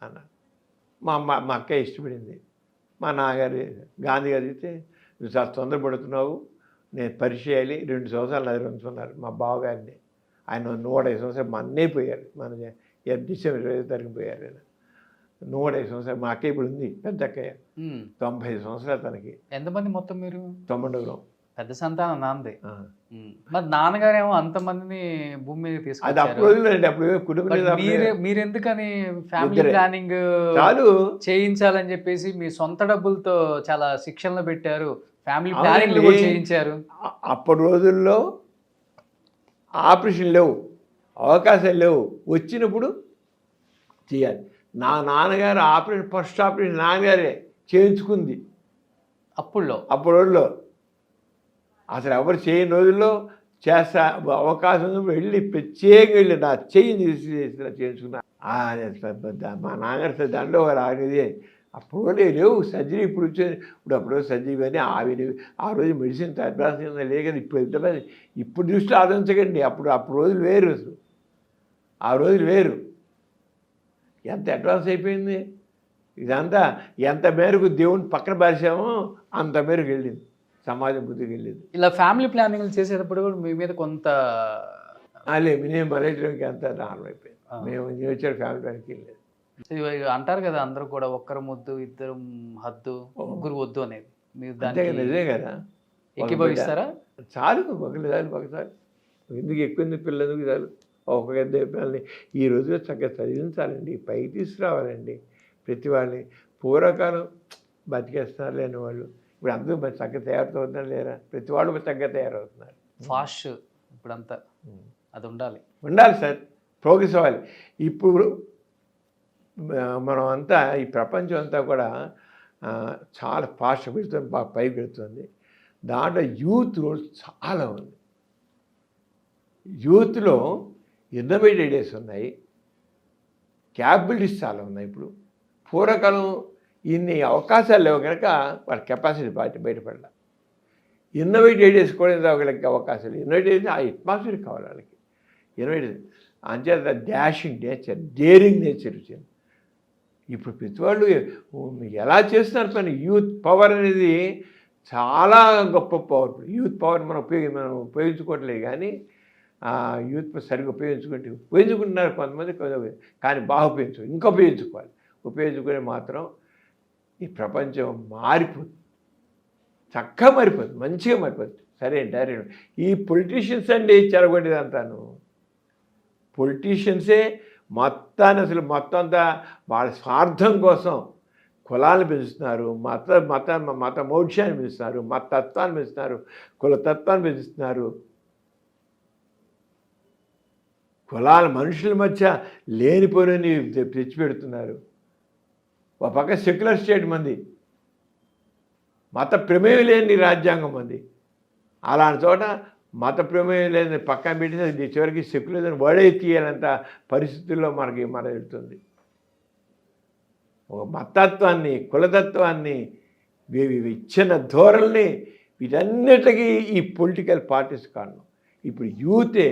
అన్నాను. మా అక్క ఇష్టపడింది. మా నాన్నగారు గాంధీ గారు అయితే నువ్వు చాలా తొందరపడుతున్నావు, నేను పరిచయాలి 2 సంవత్సరాలు నది ఉంచుకున్నారు మా బావగారిని. ఆయన 105 సంవత్సరాలు మా అన్నయ్య పోయారు, మన డిసెంబర్ 20వ తారీఖు పోయారు ఆయన. 105 సంవత్సరాలు. మా అక్క ఇప్పుడు ఉంది, పెద్ద అక్కయ్య, 95 సంవత్సరాలు తనకి. ఎంతమంది మొత్తం మీరు? 9 పెద్ద సంతానం నాన్నది. మరి నాన్నగారేమో అంతమందిని భూమి మీద అది తీసుకొచ్చారు. అప్పుడు రోజులండి, అప్పుడు కుటుంబం మీరు ఎందుకని ఫ్యామిలీ ప్లానింగ్ చాలు చేయించాలని చెప్పేసి మీ సొంత డబ్బులతో చాలా శిక్షణలు పెట్టారు, ఫ్యామిలీ ప్లానింగ్ కూడా చేయించారు. అప్పటి రోజుల్లో ఆపరేషన్ లేవు, అవకాశాలు లేవు, వచ్చినప్పుడు చేయాలి. నా నాన్నగారు ఆపరేషన్, ఫస్ట్ ఆపరేషన్ నాన్నగారే చేయించుకుంది అప్పటి రోజుల్లో. అసలు ఎవరు చేయని రోజుల్లో చేస్తా అవకాశం వెళ్ళి ప్రత్యేకంగా వెళ్ళి నా చెయ్యి చేయించుకున్నా. మా నాన్నగారు దాంట్లో రానిది అప్పుడు లేవు సర్జరీ. ఇప్పుడు అప్పుడు సర్జరీ అని ఆ రోజు మెడిసిన్ అడ్వాన్స్ లేక ఇప్పుడు ఇప్పుడు దృష్టి ఆలోచించకండి. అప్పుడు రోజులు వేరు, అసలు ఆ రోజులు వేరు. ఎంత అడ్వాన్స్ అయిపోయింది ఇదంతా. ఎంత మేరకు దేవుని పక్కన పరిచామో అంత మేరకు వెళ్ళింది, సమాజం బుద్ధికి వెళ్ళింది. ఇలా ఫ్యామిలీ ప్లానింగ్ చేసేటప్పుడు కూడా మీ మీద కొంత నేను మరేయడానికి అంత నార్మల్ అయిపోయింది. మేము నేర్చారు ఫ్యామిలీ ప్లానింగ్కి వెళ్ళలేదు. అంటారు కదా అందరూ కూడా, ఒక్కరు ముద్దు ఇద్దరు హద్దు ముగ్గురు వద్దు అనేది. మీరు అంతే కదా, నిజమే కదా. ఏకీభవిస్తారా? చాలు, ఒకసారి ఎందుకు ఎక్కువ పిల్లలు ఎందుకు చాలు. ఒక పిల్లల్ని ఈ రోజులో చక్కగా చదివించాలండి, పైకి తీసుకురావాలండి ప్రతి వాళ్ళని. పూర్వకాలం బతికేస్తున్నారు లేని వాళ్ళు ఇప్పుడు అందరూ చక్కగా తయారవుతున్నారు లేరా? ప్రతి వాళ్ళు చక్కగా తయారవుతున్నారు. ఫాస్ట్ ఇప్పుడంతా అది ఉండాలి సార్, ప్రోగ్రెస్ అవ్వాలి. ఇప్పుడు మనం అంతా ఈ ప్రపంచం అంతా కూడా చాలా ఫాస్ట్ పెడుతుంది, బాగా పైకి పెడుతుంది. దాంట్లో యూత్ రోల్ చాలా ఉంది. యూత్లో ఇన్నోవేటివ్ ఐడియాస్ ఉన్నాయి, క్యాపబిలిటీస్ చాలా ఉన్నాయి. ఇప్పుడు పూర్వకాలం ఇన్ని అవకాశాలు లేవు కనుక వాళ్ళ కెపాసిటీ బయటపడాలి. ఇన్నోవేటివ్ ఐడియాస్ కూడా వాళ్ళకి అవకాశాలు. ఇన్నోవేటివ్ ఆ అట్మాస్ఫియర్ కావాలి వాళ్ళకి. ఇన్నోవేటివ్ అంచేత డాషింగ్ నేచర్, డేరింగ్ నేచర్ వచ్చింది. ఇప్పుడు ప్రతి వాళ్ళు ఎలా చేస్తున్నారు పని. యూత్ పవర్ అనేది చాలా గొప్ప పవర్. యూత్ పవర్ మనం ఉపయోగించుకోవట్లేదు, కానీ యూత్ సరిగ్గా ఉపయోగించుకుంటున్నారు కొంతమంది, కానీ బాగా ఇంకా ఉపయోగించుకోవాలి. ఉపయోగించుకునే మాత్రం ఈ ప్రపంచం మారిపోతుంది, చక్కగా మారిపోతుంది, మంచిగా మారిపోతుంది. సరే డైరెక్ట్ ఈ పొలిటీషియన్స్ అండి చెరగొట్టేదంతాను. పొలిటీషియన్సే మొత్తం అంతా వాళ్ళ స్వార్థం కోసం కులాలను పెంచుతున్నారు, మత మౌఢ్యాన్ని పెంచుతున్నారు, మతత్వాన్ని పెంచుతున్నారు, కులతత్వాన్ని పెంచుతున్నారు. కులాల మనుషుల మధ్య లేనిపోయినని తెచ్చిపెడుతున్నారు. ఒక పక్క సెక్యులర్ స్టేట్ మంది, మత ప్రమేయం లేని రాజ్యాంగం మంది. అలాంటి చోట మత ప్రమేయం లేని పక్కన పెట్టి చివరికి సెక్యులర్ వడే తీయాలంత పరిస్థితుల్లో మనకి వెళ్తుంది. ఒక మతత్వాన్ని, కులతత్వాన్ని, విచ్ఛిన్న ధోరణిని, వీటన్నిటికీ ఈ పొలిటికల్ పార్టీస్ కారణం. ఇప్పుడు యూతే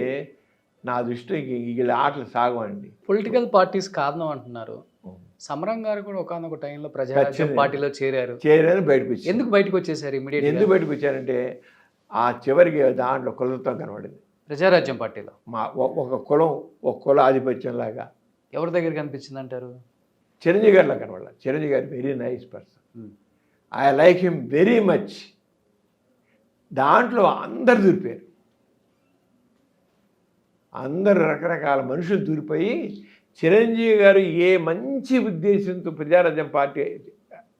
నా దృష్టికి వీళ్ళ ఆటలు సాగవండి. పొలిటికల్ పార్టీస్ కారణం అంటున్నారు. సమరం గారు కూడా ఒకనొక టైంలో ప్రజారాజ్యం పార్టీలో చేరారు. బయటకు వచ్చి ఎందుకు బయటకు వచ్చేసారు? ఎందుకు బయటకు వచ్చారంటే ఆ చివరికి దాంట్లో కులతత్వం కనబడింది ప్రజారాజ్యం పార్టీలో. ఒక కుల ఆధిపత్యంలాగా ఎవరి దగ్గర కనిపించింది అంటారు? చిరంజీవి గారిలో కనబడాలి. చిరంజీవి గారు very nice person, I like him very much. దాంట్లో అందరు దూరిపోయారు, అందరు రకరకాల మనుషులు దూరిపోయి చిరంజీవి గారు ఏ మంచి ఉద్దేశంతో ప్రజారాజ్యం పార్టీ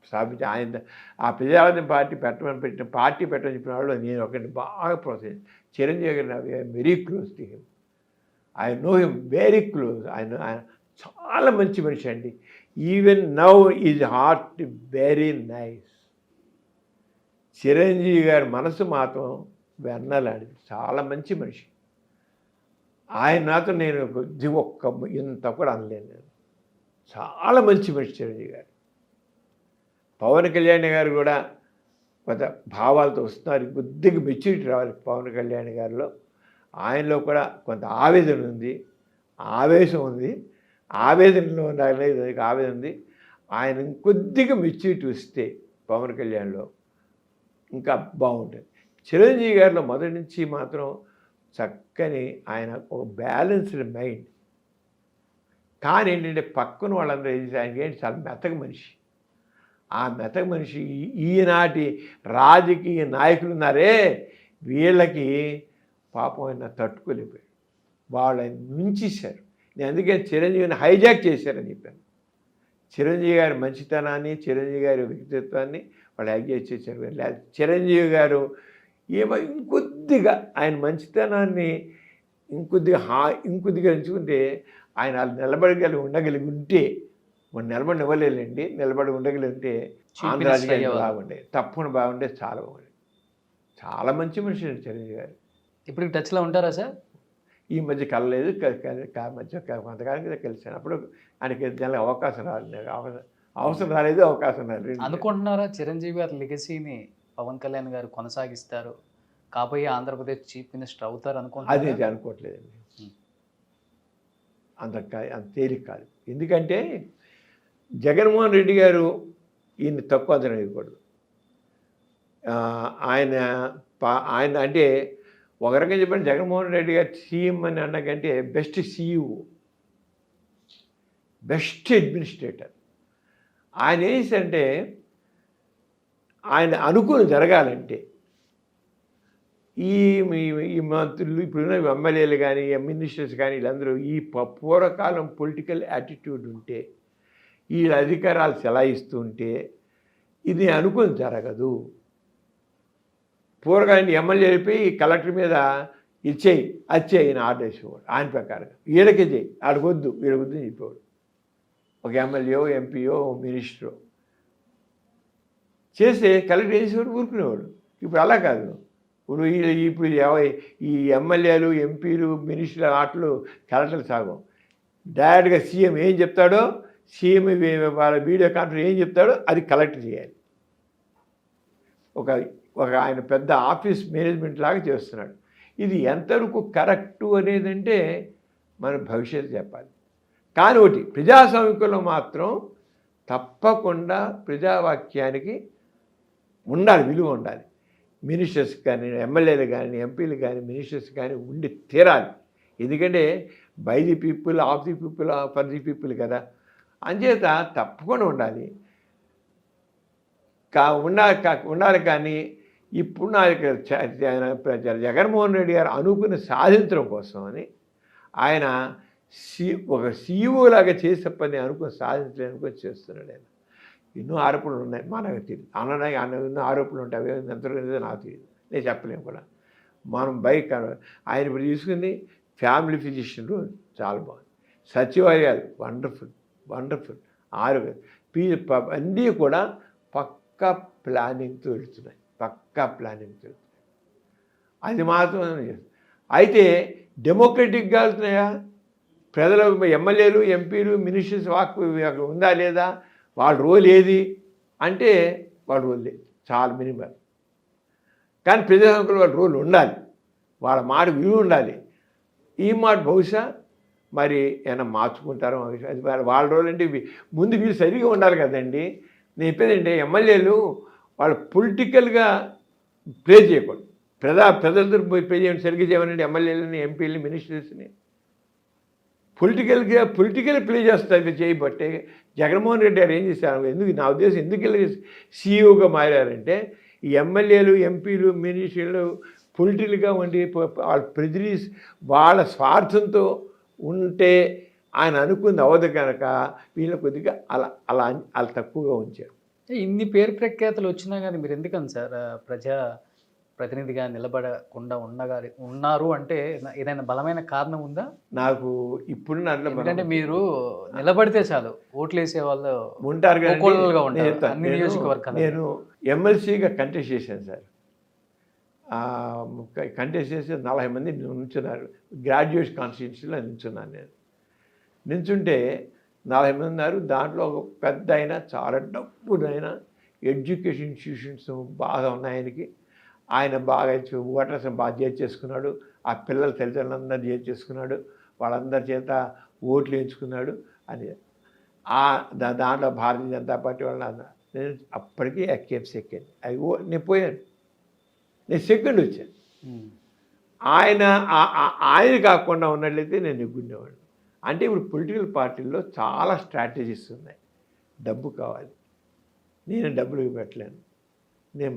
స్థాపించి ఆయన ఆ ప్రజారాజ్యం పార్టీ పెట్టమని చెప్పిన వాళ్ళు నేను ఒకరిని బాగా ప్రోత్సహించాను. చిరంజీవి గారు very close to him. I know him very close. ఆయన చాలా మంచి మనిషి అండి. Even now is heart very nice. Chiranjeevi గారి మనసు మాత్రం వెన్నలాంటిది, చాలా మంచి మనిషి. ఆయన నాతో నేను ఇంత కూడా అనలేను. నేను చాలా మంచి మనిషి చిరంజీవి గారు. పవన్ కళ్యాణ్ గారు కూడా కొంత భావాలతో వస్తున్నారు. కొద్దిగా మెచ్యూరిటీ రావాలి పవన్ కళ్యాణ్ గారిలో. ఆయనలో కూడా కొంత ఆవేదన ఉంది, ఆవేశం ఉంది. ఆవేదనలో అనేది ఆవేదన ఉంది. ఆయన కొద్దిగా మెచ్యూరిటీ వస్తే పవన్ కళ్యాణ్లో ఇంకా బాగుంటుంది. చిరంజీవి గారిలో మొదటి నుంచి మాత్రం చక్కని ఆయన ఒక బ్యాలెన్స్డ్ మైండ్. కానీ ఏంటంటే పక్కన వాళ్ళందరూ ఆయనకి ఏంటి చాలా మెతక మనిషి. ఆ మెతక మనిషి ఈనాటి రాజకీయ నాయకులు ఉన్నారే, వీళ్ళకి పాపం ఆయన తట్టుకోలేకపోయాడు. వాళ్ళు ఆయన నుంచేశారు. నేను అందుకే చిరంజీవిని హైజాక్ చేశారని చెప్పాను. చిరంజీవి గారి మంచితనాన్ని, చిరంజీవి గారి వ్యక్తిత్వాన్ని వాళ్ళు హైజాక్ చేశారు. చిరంజీవి గారు ఇంకొద్దిగా ఆయన మంచితనాన్ని ఇంకొద్దిగా ఎంచుకుంటే ఆయన ఉండగలిగి ఉంటే నిలబడి ఇవ్వలేదండి. నిలబడి ఉండగలిగి ఉంటే ఆంధ్ర రాజకీయాలు బాగుండే, తప్పకుండా బాగుండే, చాలా బాగుండే. చాలా మంచి మనిషి అండి చిరంజీవి గారు. ఇప్పుడు టచ్లో ఉంటారా సార్? ఈ మధ్య కలలేదు, కొంతకాలం కింద కలిసాను. అప్పుడు ఆయనకి దానికి అవకాశం రాలేదు, అవసరం రాలేదు, అవకాశం రాలేదు. అనుకుంటున్నారా చిరంజీవి గారి లెగసీని పవన్ కళ్యాణ్ గారు కొనసాగిస్తారు, కాబోయే ఆంధ్రప్రదేశ్ చీఫ్ మినిస్టర్ అవుతారు అనుకుంటున్నారు? అది అనుకోవట్లేదండి. అంత తేలిక కాదు. ఎందుకంటే జగన్మోహన్ రెడ్డి గారు ఈయన్ని తక్కువ అంచనా వేయకూడదు. ఆయన అంటే ఒక రకంగా చెప్పండి, జగన్మోహన్ రెడ్డి గారు సీఎం అని అన్నకంటే బెస్ట్ సీఈఓ, బెస్ట్ అడ్మినిస్ట్రేటర్. ఆయన ఏంటంటే ఆయన అనుకుని జరగాలంటే ఈ మంత్రులు ఇప్పుడున్న ఎమ్మెల్యేలు కానీ మినిస్టర్స్ కానీ వీళ్ళందరూ ఈ పూర్వకాలం పొలిటికల్ యాటిట్యూడ్ ఉంటే, ఈ అధికారాలు చెలాయిస్తూ ఉంటే ఇది అనుకుని జరగదు. పూర్వకాలం ఎమ్మెల్యే వెళ్ళిపోయి కలెక్టర్ మీద ఇచ్చేయి అచ్చేయి అని ఆర్డర్ వేసేవాడు. ఆయన ప్రకారంగా ఈడకే చేయి, ఆడకొద్దు వీడకొద్దు అని చెప్పేవాడు. ఒక ఎమ్మెల్యేయో ఎంపీయో మినిస్టరో చేస్తే కలెక్టర్ వేసేవాడు, ఊరుకునేవాడు. ఇప్పుడు అలా కాదు. ఇప్పుడు ఈ ఎమ్మెల్యేలు ఎంపీలు మినిస్టర్ల ఆటలు కలెక్టర్లు సాగం. డైరెక్ట్గా సీఎం ఏం చెప్తాడో, సీఎం వాళ్ళ వీడియో కాన్ఫరెన్స్ ఏం చెప్తాడో అది కలెక్ట్ చేయాలి. ఒక ఆయన పెద్ద ఆఫీస్ మేనేజ్మెంట్ లాగా చేస్తున్నాడు. ఇది ఎంతవరకు కరెక్టు అనేదంటే మన భవిష్యత్తు చెప్పాలి. కానీ ఒకటి ప్రజాస్వామికంలో మాత్రం తప్పకుండా ప్రజావాక్యానికి ఉండాలి, విలువ ఉండాలి. మినిస్టర్స్ కానీ ఎమ్మెల్యేలు కానీ ఎంపీలు కానీ మినిస్టర్స్ కానీ ఉండి తీరాలి. ఎందుకంటే by the people, of the people, for the people కదా. అంచేత తప్పకుండా ఉండాలి. ఉండాలి కానీ ఇప్పుడు జగన్మోహన్ రెడ్డి గారు అనుకుని సాధించడం కోసం అని ఆయన ఒక సీఈఓ లాగా చేసే పని అనుకుని సాధించడానికి చేస్తున్నాడు. ఆయన ఎన్నో ఆరోపణలు ఉన్నాయి, మనకు తెలియదు. అనడానికి ఎన్నో ఆరోపణలు ఉంటాయి, అవి ఎంతలో నాకు తెలియదు, నేను చెప్పలేము కూడా. మనం ఆయన ఇప్పుడు తీసుకుంది ఫ్యామిలీ ఫిజిషియన్ రోల్ చాలా బాగుంది. సచివాలయాలు వండర్ఫుల్, అన్నీ కూడా పక్కా ప్లానింగ్తో వెళుతున్నాయి, అది మాత్రం అయితే డెమోక్రటిక్గా వెళ్తున్నాయా ప్రజల ఎమ్మెల్యేలు ఎంపీలు మినిస్టర్స్ వాక్ ఉందా లేదా, వాళ్ళ రోల్ ఏది అంటే వాళ్ళ రోల్ లేదు, చాలా మినిమం. కానీ ప్రజాస్వామ్యంలో వాళ్ళ రోల్ ఉండాలి, వాళ్ళ మాట విలువ ఉండాలి. ఈ మాట బహుశా మరి ఏమైనా మార్చుకుంటారో అది వాళ్ళ రోల్ అంటే ముందు వీళ్ళు సరిగా ఉండాలి కదండి. నేను చెప్పేదంటే ఎమ్మెల్యేలు వాళ్ళు పొలిటికల్గా ప్లే చేయకూడదు. ప్రజలతో ప్లే చేయండి, సరిగ్గా చేయమనండి ఎమ్మెల్యేలని ఎంపీలని మినిస్టర్స్ని. పొలిటికల్ ప్లే చేస్తారు చేయబట్టే జగన్మోహన్ రెడ్డి గారు ఏం చేశారు, నా ఉద్దేశం ఎందుకు సీఈఓగా మారారంటే ఈ ఎమ్మెల్యేలు ఎంపీలు మినిస్టర్లు పొలిటికల్గా ఉండి వాళ్ళ స్వార్థంతో ఉంటే ఆయన అనుకుంది అవ్వదు కనుక వీళ్ళని కొద్దిగా అలా తక్కువగా ఉంచారు. ఇన్ని పేరు ప్రఖ్యాతులు వచ్చినా కానీ మీరు ఎందుకని సార్ ప్రజా ప్రతినిధిగా నిలబడకుండా ఉన్నారు అంటే ఏదైనా బలమైన కారణం ఉందా? నాకు ఇప్పుడు నన్ను ఎందుకంటే మీరు నిలబడితే చాలు ఓట్లు వేసే వాళ్ళు ఉంటారు కానీ కోకొల్లలుగా ఉంటారు అన్ని నియోజకవర్గాలు. నేను ఎమ్మెల్సీగా కంటెస్ట్ చేశాను సార్. కంటెస్ట్ చేసి 40 మంది నిల్చున్నారు. గ్రాడ్యుయేట్ కాన్స్టిట్యూన్సీలో నిల్చున్నాను నేను. నిల్చుంటే 40 మంది ఉన్నారు. దాంట్లో ఒక పెద్ద ఆయన, చాలా డబ్బునైనా, ఎడ్యుకేషన్ ఇన్స్టిట్యూషన్స్ బాగా ఉన్నాయి ఆయనకి. ఆయన బాగా ఓటర్స్ బాగా చేర్చేసుకున్నాడు. ఆ పిల్లల తల్లిదండ్రులందరూ చేర్చేసుకున్నాడు. వాళ్ళందరి చేత ఓట్లు వేయించుకున్నాడు. అది దాంట్లో భారతీయ జనతా పార్టీ వాళ్ళ నేను అప్పటికీ సెకండ్. నేను పోయాను. నేను సెకండ్ వచ్చాను. ఆయన కాకుండా ఉన్నట్లయితే నేను నెగ్గుండేవాడిని. అంటే ఇప్పుడు పొలిటికల్ పార్టీల్లో చాలా స్ట్రాటజీస్ ఉన్నాయి. డబ్బు కావాలి. నేను డబ్బులు పెట్టలేను. నేను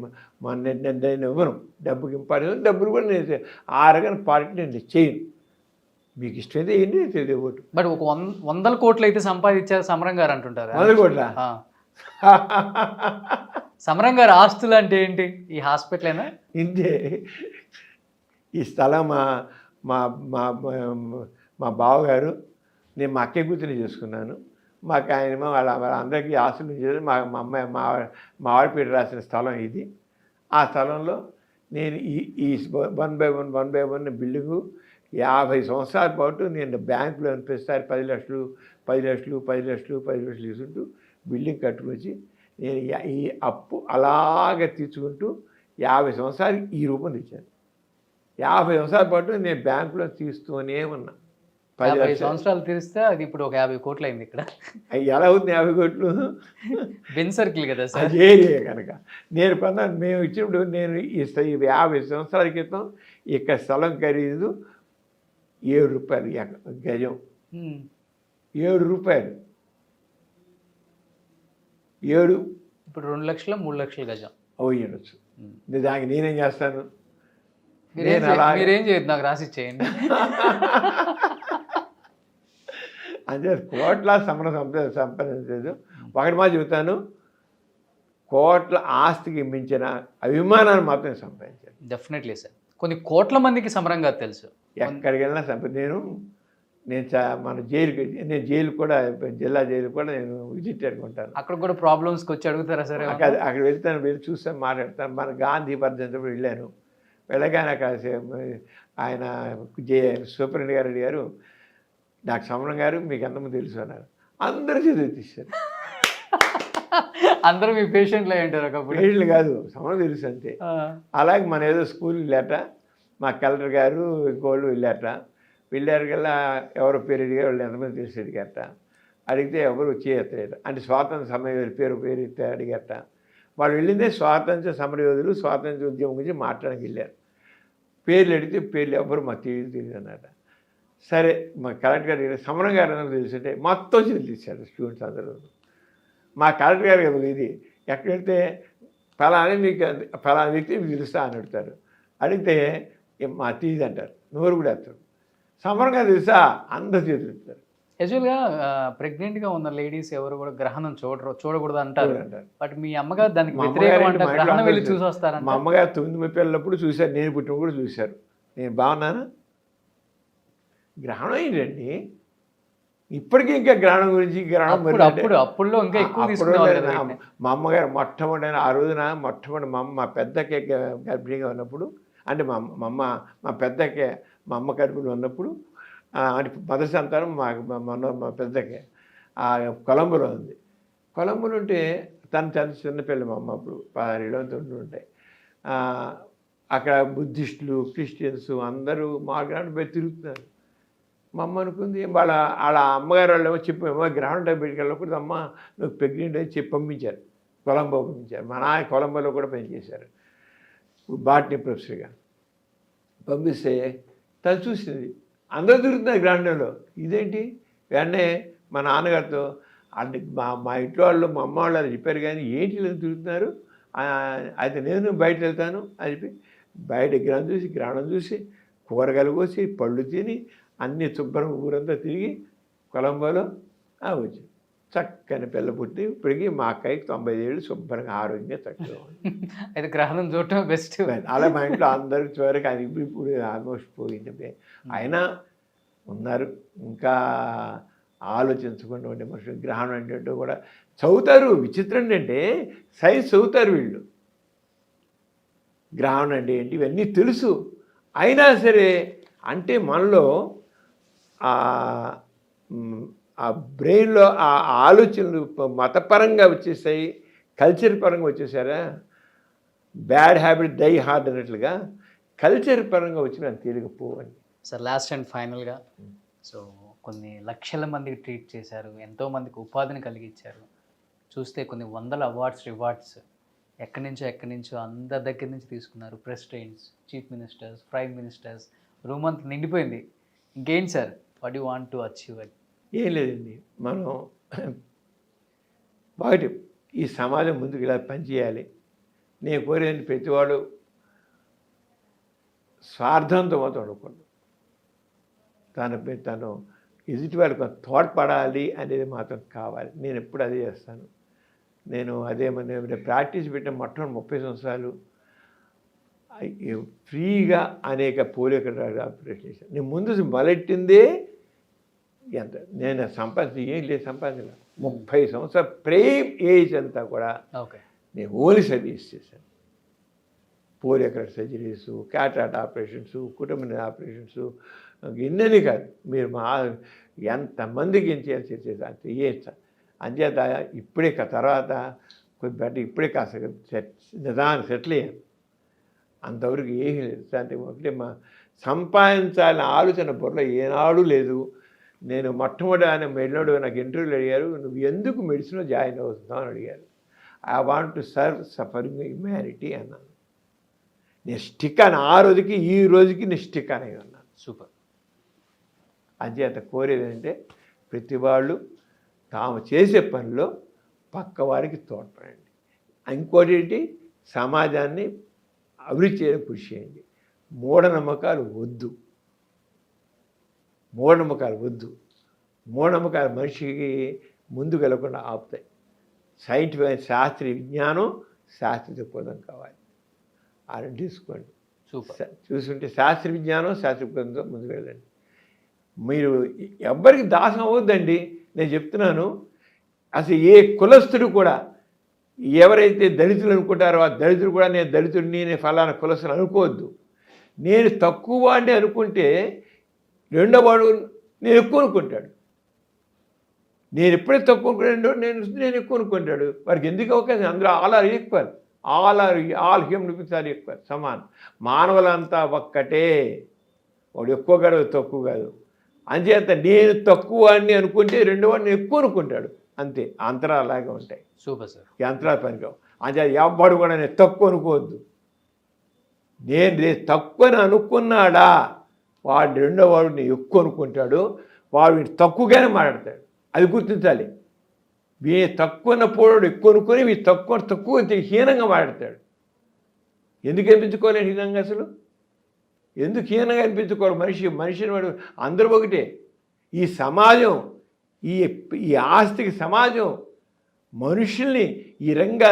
ఇవ్వను. డబ్బుకి ఇంపార్టెంట్. డబ్బులు కూడా నేను ఆ రకమైన పార్టీ నేను చేయను. మీకు ఇష్టమైతే ఏంటి తెలియదు ఓటు. బట్ ఒక 100 కోట్లు అయితే సంపాదించారు సమరం గారు అంటుంటారు. 100 కోట్ల సమరం గారు ఆస్తులు అంటే ఏంటి? ఈ హాస్పిటలేనా? ఇంతే. ఈ స్థలం మా మా మా బావగారు, నేను మా అక్కయ్య కూతురిని చేసుకున్నాను. మాకు ఆయన వాళ్ళందరికీ ఆస్తులు చేసి మా అమ్మాయి మా ఆడపీట రాసిన స్థలం ఇది. ఆ స్థలంలో నేను ఈ 1 బై 1 బిల్డింగు 50 సంవత్సరాల పాటు నేను బ్యాంకులో ప్రతిసారి 10 లక్షలు 10 లక్షలు 10 లక్షలు 10 లక్షలు తీసుకుంటూ బిల్డింగ్ కట్టుకొచ్చి నేను ఈ అప్పు అలాగే తీర్చుకుంటూ 50 సంవత్సరాలు ఈ రూపం తెచ్చాను. 50 సంవత్సరాల పాటు నేను బ్యాంకులో తీస్తూనే ఉన్నా. 50 సంవత్సరాలు తీరిస్తే అది ఇప్పుడు ఒక 50 కోట్లు అయింది ఇక్కడ. ఎలా అవుతుంది 50 కోట్లు? బెన్ సర్కిల్ కదా సార్. అది ఏరియా కనుక నేను కొన్నాను. మేము ఇచ్చినప్పుడు నేను ఈ 50 సంవత్సరాల క్రితం ఇక్కడ స్థలం ఖరీదు ₹7 గజం. ₹7 ఇప్పుడు 2 లక్షలు 3 లక్షల గజం అయ్యొచ్చు. దానికి నేనేం చేస్తాను? మీరేం చేయదు, నాకు రాసి ఇచ్చేయండి. అంటే కోట్ల సంపాదించలేదు. ఒకటి మా చెబుతాను, కోట్ల ఆస్తికి మించిన అభిమానాన్ని మాత్రం సంపాదించాను. Definitely sir. కొన్ని కోట్ల మందికి సమరం గారు తెలుసు. ఎక్కడికి వెళ్ళినా మన జైలు కూడా, జిల్లా జైలు కూడా నేను విజిట్ అనుకుంటాను. అక్కడ కూడా ప్రాబ్లమ్స్కి వచ్చి అడుగుతారా సరే? అక్కడ వెళ్ళి చూస్తాను, మాట్లాడతాను. మన గాంధీ వర్ధంతిప్పుడు వెళ్ళాను. వెళ్ళగానే అక్కడ ఆయన సూపరింటెండెంట్ గారు అడిగారు, నాకు సమరం గారు మీకు ఎంతమంది తెలుసు అన్నారు. అందరూ చదివి తీశారు. అందరూ మీ పేషెంట్లు అయి ఉంటారు. ఒకప్పుడు పేషెంట్లు కాదు, సమరం తెలుసు అంతే. అలాగే మన ఏదో స్కూల్ వెళ్ళాట, మా కలెక్టర్ గారు ఇంకోళ్ళు వెళ్ళారు కల్లా ఎవరో పేరు అడిగారు, వాళ్ళు ఎంతమంది తెలిసి అడిగారట. అడిగితే ఎవరు చేయట్లేదు. అంటే స్వాతంత్ర సమరయోధులు పేరు అడిగారట. వాళ్ళు వెళ్ళిందే స్వాతంత్ర సమరయోధులు, స్వాతంత్ర ఉద్యమం గురించి మాట్లాడడానికి వెళ్ళారు. పేర్లు అడిగితే పేర్లు ఎవరు మాకు తెలియదు అన్నమాట. సరే మా కలెక్టర్ గారు సమరం గారు అన్నది తెలుసుంటే మొత్తం తీశారు స్టూడెంట్స్ అందరూ. మా కలెక్టర్ గారు కదా ఇది ఎక్కడ వెళ్తే ఫలానా వ్యక్తి మీకు తెలుస్తా అని అడుగుతారు. అడిగితే మా తీది అంటారు, నోరు కూడా వేస్తారు. సమరం గారు తెలుసా అందరు చేతులుతారు. యాక్చువల్గా ప్రెగ్నెంట్గా ఉన్న లేడీస్ ఎవరు కూడా గ్రహణం చూడకూడదు అంటారు. బట్ మీ అమ్మగారు దానికి వ్యతిరేకం, గ్రహణం వెళ్ళి చూసి వస్తారంట. మా అమ్మగారు 9 పిల్లలప్పుడు చూశారు, నేను పుట్టినప్పుడు కూడా చూశారు. నేను బాగున్నాను. గ్రహణం ఏంటండి ఇప్పటికీ, ఇంకా గ్రహణం గురించి అప్పుడులో ఇంకా ఎక్కువ. మా అమ్మగారు మొట్టమొదటి ఆ రోజున మా పెద్దకే గర్భిణీగా ఉన్నప్పుడు, అంటే మా పెద్దకే మా అమ్మ కడుపులో ఉన్నప్పుడు, అంటే మొదటి సంతానం మా పెద్దకే కొలంబోలో ఉంది. కొలంబోలో ఉంటే తను చిన్నపిల్ల మా అమ్మ అప్పుడు 16 ఉంటాయి. అక్కడ బుద్ధిస్టులు, క్రిస్టియన్స్ అందరూ మా గ్రహణం పోయి తిరుగుతున్నారు. మా అమ్మ అనుకుంది, వాళ్ళ అమ్మగారు వాళ్ళు చెప్పి గ్రహణం టైం బయటికి వెళ్ళకూడదు అమ్మ, నువ్వు ప్రెగ్నెంట్ అని చెప్పి పంపించారు. కొలంబో పంపించారు. మా నాన్న కొలంబోలో కూడా పనిచేశారు బాటనీ ప్రొఫెసర్గా. పంపిస్తే తను చూసింది అందరూ తిరుగుతున్నారు గ్రహణంలో. ఇదేంటి? వెంటనే మా నాన్నగారితో, అంటే మా ఇంట్లో వాళ్ళు మా అమ్మ వాళ్ళు అని చెప్పారు, కానీ ఏంటి ఇలా తిరుగుతున్నారు, అయితే నేను బయట వెళ్తాను అని చెప్పి బయట గ్రహణం చూసి కూరగాయలు కోసి పళ్ళు తిని అన్ని శుభ్రం ఊరంతా తిరిగి కొలంబోలో వచ్చి చక్కని పిల్ల పుట్టి ఇప్పటికి మా అక్కయ్యకి 95 ఏళ్ళు శుభ్రంగా ఆరోగ్యంగా చక్కగా ఉంది. అయితే గ్రహణం చూడటం బెస్ట్. అలా మా ఇంట్లో అందరికి చివరికి అది ఇప్పుడు ఆల్మోస్ట్ పోయింది. అయినా ఉన్నారు ఇంకా ఆలోచించకుండా ఉండే మనుషులు. గ్రహణం ఏంటంటే కూడా చదువుతారు. విచిత్రం ఏంటంటే సైన్స్ చదువుతారు వీళ్ళు. గ్రహణం అంటే ఏంటి ఇవన్నీ తెలుసు. అయినా సరే అంటే మనలో ఆ బ్రెయిన్లో ఆ ఆలోచనలు మతపరంగా వచ్చేసాయి, కల్చర్ పరంగా వచ్చేసారా. బ్యాడ్ హ్యాబిట్ డై హార్డ్ అన్నట్లుగా కల్చర్ పరంగా వచ్చి నాకు తేలికపోవండి. సార్ లాస్ట్ అండ్ ఫైనల్గా, సో కొన్ని లక్షల మందికి ట్రీట్ చేశారు, ఎంతోమందికి ఉపాధిని కలిగించారు, చూస్తే కొన్ని వందల అవార్డ్స్ రివార్డ్స్ ఎక్కడి నుంచో అందరి దగ్గర నుంచి తీసుకున్నారు. Presidents, chief ministers, prime ministers, room అంతా నిండిపోయింది. ఇంకేంటి sir, what you want to achieve? ఏం లేదండి, మనం ఒకటి ఈ సమాజం ముందుకు ఇలా పనిచేయాలి. నేను కోరేది ప్రతివాడు స్వార్థంతో మాత్రం ఉండకూడదు. తను ఎదుటి వాళ్ళకి తోడ్పడాలి అనేది మాత్రం కావాలి. నేను ఎప్పుడు అదే చేస్తాను. నేను ప్రాక్టీస్ పెట్టిన మొట్టమొదటి 30 సంవత్సరాలు ఫ్రీగా అనేక పోలియో ఆపరేషన్ చేశాను. నేను ముందు మొదలెట్టిందే ఎంత నేను సంపాదించి ఏం లేదు, సంపాదించలేదు. 30 సంవత్సరాల ప్రేమ్ ఏజ్ అంతా కూడా నేను ఓన్లీ సర్వీస్ చేశాను. పోలియో సర్జరీస్, క్యాటరాక్ట్ ఆపరేషన్స్, కుటుంబ ఆపరేషన్స్, ఇన్నని కాదు. మీరు ఎంతమందికి ఏం చేయాల్సి చేసేది చేస్తాను. అంచేత ఇప్పుడే తర్వాత కొద్ది ఇప్పుడే కాస్త నిదానం సెటిల్ అయ్యాను. అంతవరకు ఏమీ లేదు. అంటే ఒకటే సంపాదించాలనే ఆలోచన బుర్రలో ఏనాడు లేదు. నేను మొట్టమొదటి ఆయన వెళ్ళినోడు నాకు ఇంటర్వ్యూలు అడిగారు, నువ్వు ఎందుకు మెడిసిన్లో జాయిన్ అవుతున్నావు అని అడిగారు. I want to serve suffering humanity అన్నాను. నేను స్టిక్ అని ఆ రోజుకి ఈ రోజుకి నేను స్టిక్ అని ఉన్నాను. సూపర్. అంచేత కోరేది అంటే ప్రతి వాళ్ళు తాము చేసే పనిలో పక్కవారికి తోడ్పడండి. ఇంకోటి ఏంటి, సమాజాన్ని అభివృద్ధి చేయడం కృషి చేయండి. మూఢనమ్మకాలు వద్దు. మూఢనమ్మకాలు మనిషికి ముందుకు వెళ్ళకుండా ఆపుతాయి. సైంటిఫిక్ శాస్త్రీయ విజ్ఞానం, శాస్త్రీయ దృక్పథం కావాలి. అది తీసుకోండి. చూసుకుంటే శాస్త్రీయ విజ్ఞానం, శాస్త్రీయ దృక్పథంతో ముందుకు వెళ్ళండి. మీరు ఎవ్వరికి దాసం అవ్వద్దండి. నేను చెప్తున్నాను, అసలు ఏ కులస్తుడు కూడా ఎవరైతే దళితులు అనుకుంటారో ఆ దళితుడు కూడా నేను దళితుడిని, నేను ఫలానా కులస్తుని అనుకోవద్దు. నేను తక్కువ అంటే అనుకుంటే రెండో వాడు నేను ఎక్కువ అనుకుంటాడు. నేను ఎప్పుడైతే తక్కువ అనుకుంటాడో నేను ఎక్కువ అనుకుంటాడు. వారికి ఎందుకు అవకాశం? అందులో all human beings are equal, సమానం. మానవులంతా ఒక్కటే. వాడు ఎక్కువ కాదు, తక్కువ కాదు. అంచేత నేను తక్కువ అని అనుకుంటే రెండో వాడిని ఎక్కువ అనుకుంటాడు. అంతే, అంతరాలు అలాగే ఉంటాయి. Super sir. ఈ అంతరాలు పనికావు. అంచేత ఎవ్వడు కూడా నేను తక్కువ అనుకోవద్దు. నేను తక్కువ అని అనుకున్నాడా వాడు రెండో వాడు నేను ఎక్కువ అనుకుంటాడు. వాడు తక్కువగానే మాట్లాడతాడు. అది గుర్తించాలి. వీ తక్కువ పోడు ఎక్కువ అనుకుని వీ తక్కువ హీనంగా మాట్లాడతాడు. ఎందుకు అనిపించుకోలేడు హీనంగా? అసలు ఎందుకు హీనంగా అనిపించుకోవాలి? మనిషిని వాడు అందరూ ఒకటే. ఈ సమాజం, ఈ ఆస్తికి సమాజం మనుషుల్ని ఈ రంగా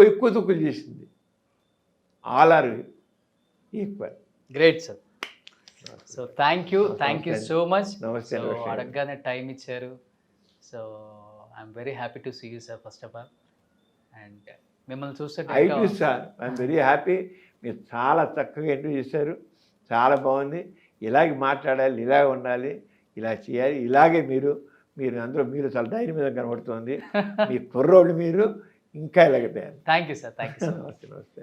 ఎక్కువ చేసింది. All are equal. Great sir. So thank you so much. నమస్తే. అడగగానే టైం ఇచ్చారు. So I'm very happy to see you sir first of all. And మిమ్మల్ని చూస్తే సార్ ఐఎమ్ వెరీ హ్యాపీ. మీరు చాలా చక్కగా ఇంటర్వ్యూ చేశారు. చాలా బాగుంది. ఇలాగే మాట్లాడాలి, ఇలాగ ఉండాలి, ఇలా చేయాలి. ఇలాగే మీరు అందరూ చాలా ధైర్యం మీద కనబడుతుంది. మీ కుర్రోళ్ళు మీరు ఇంకా ఇలాగే తయారు. Thank you sir. నమస్తే.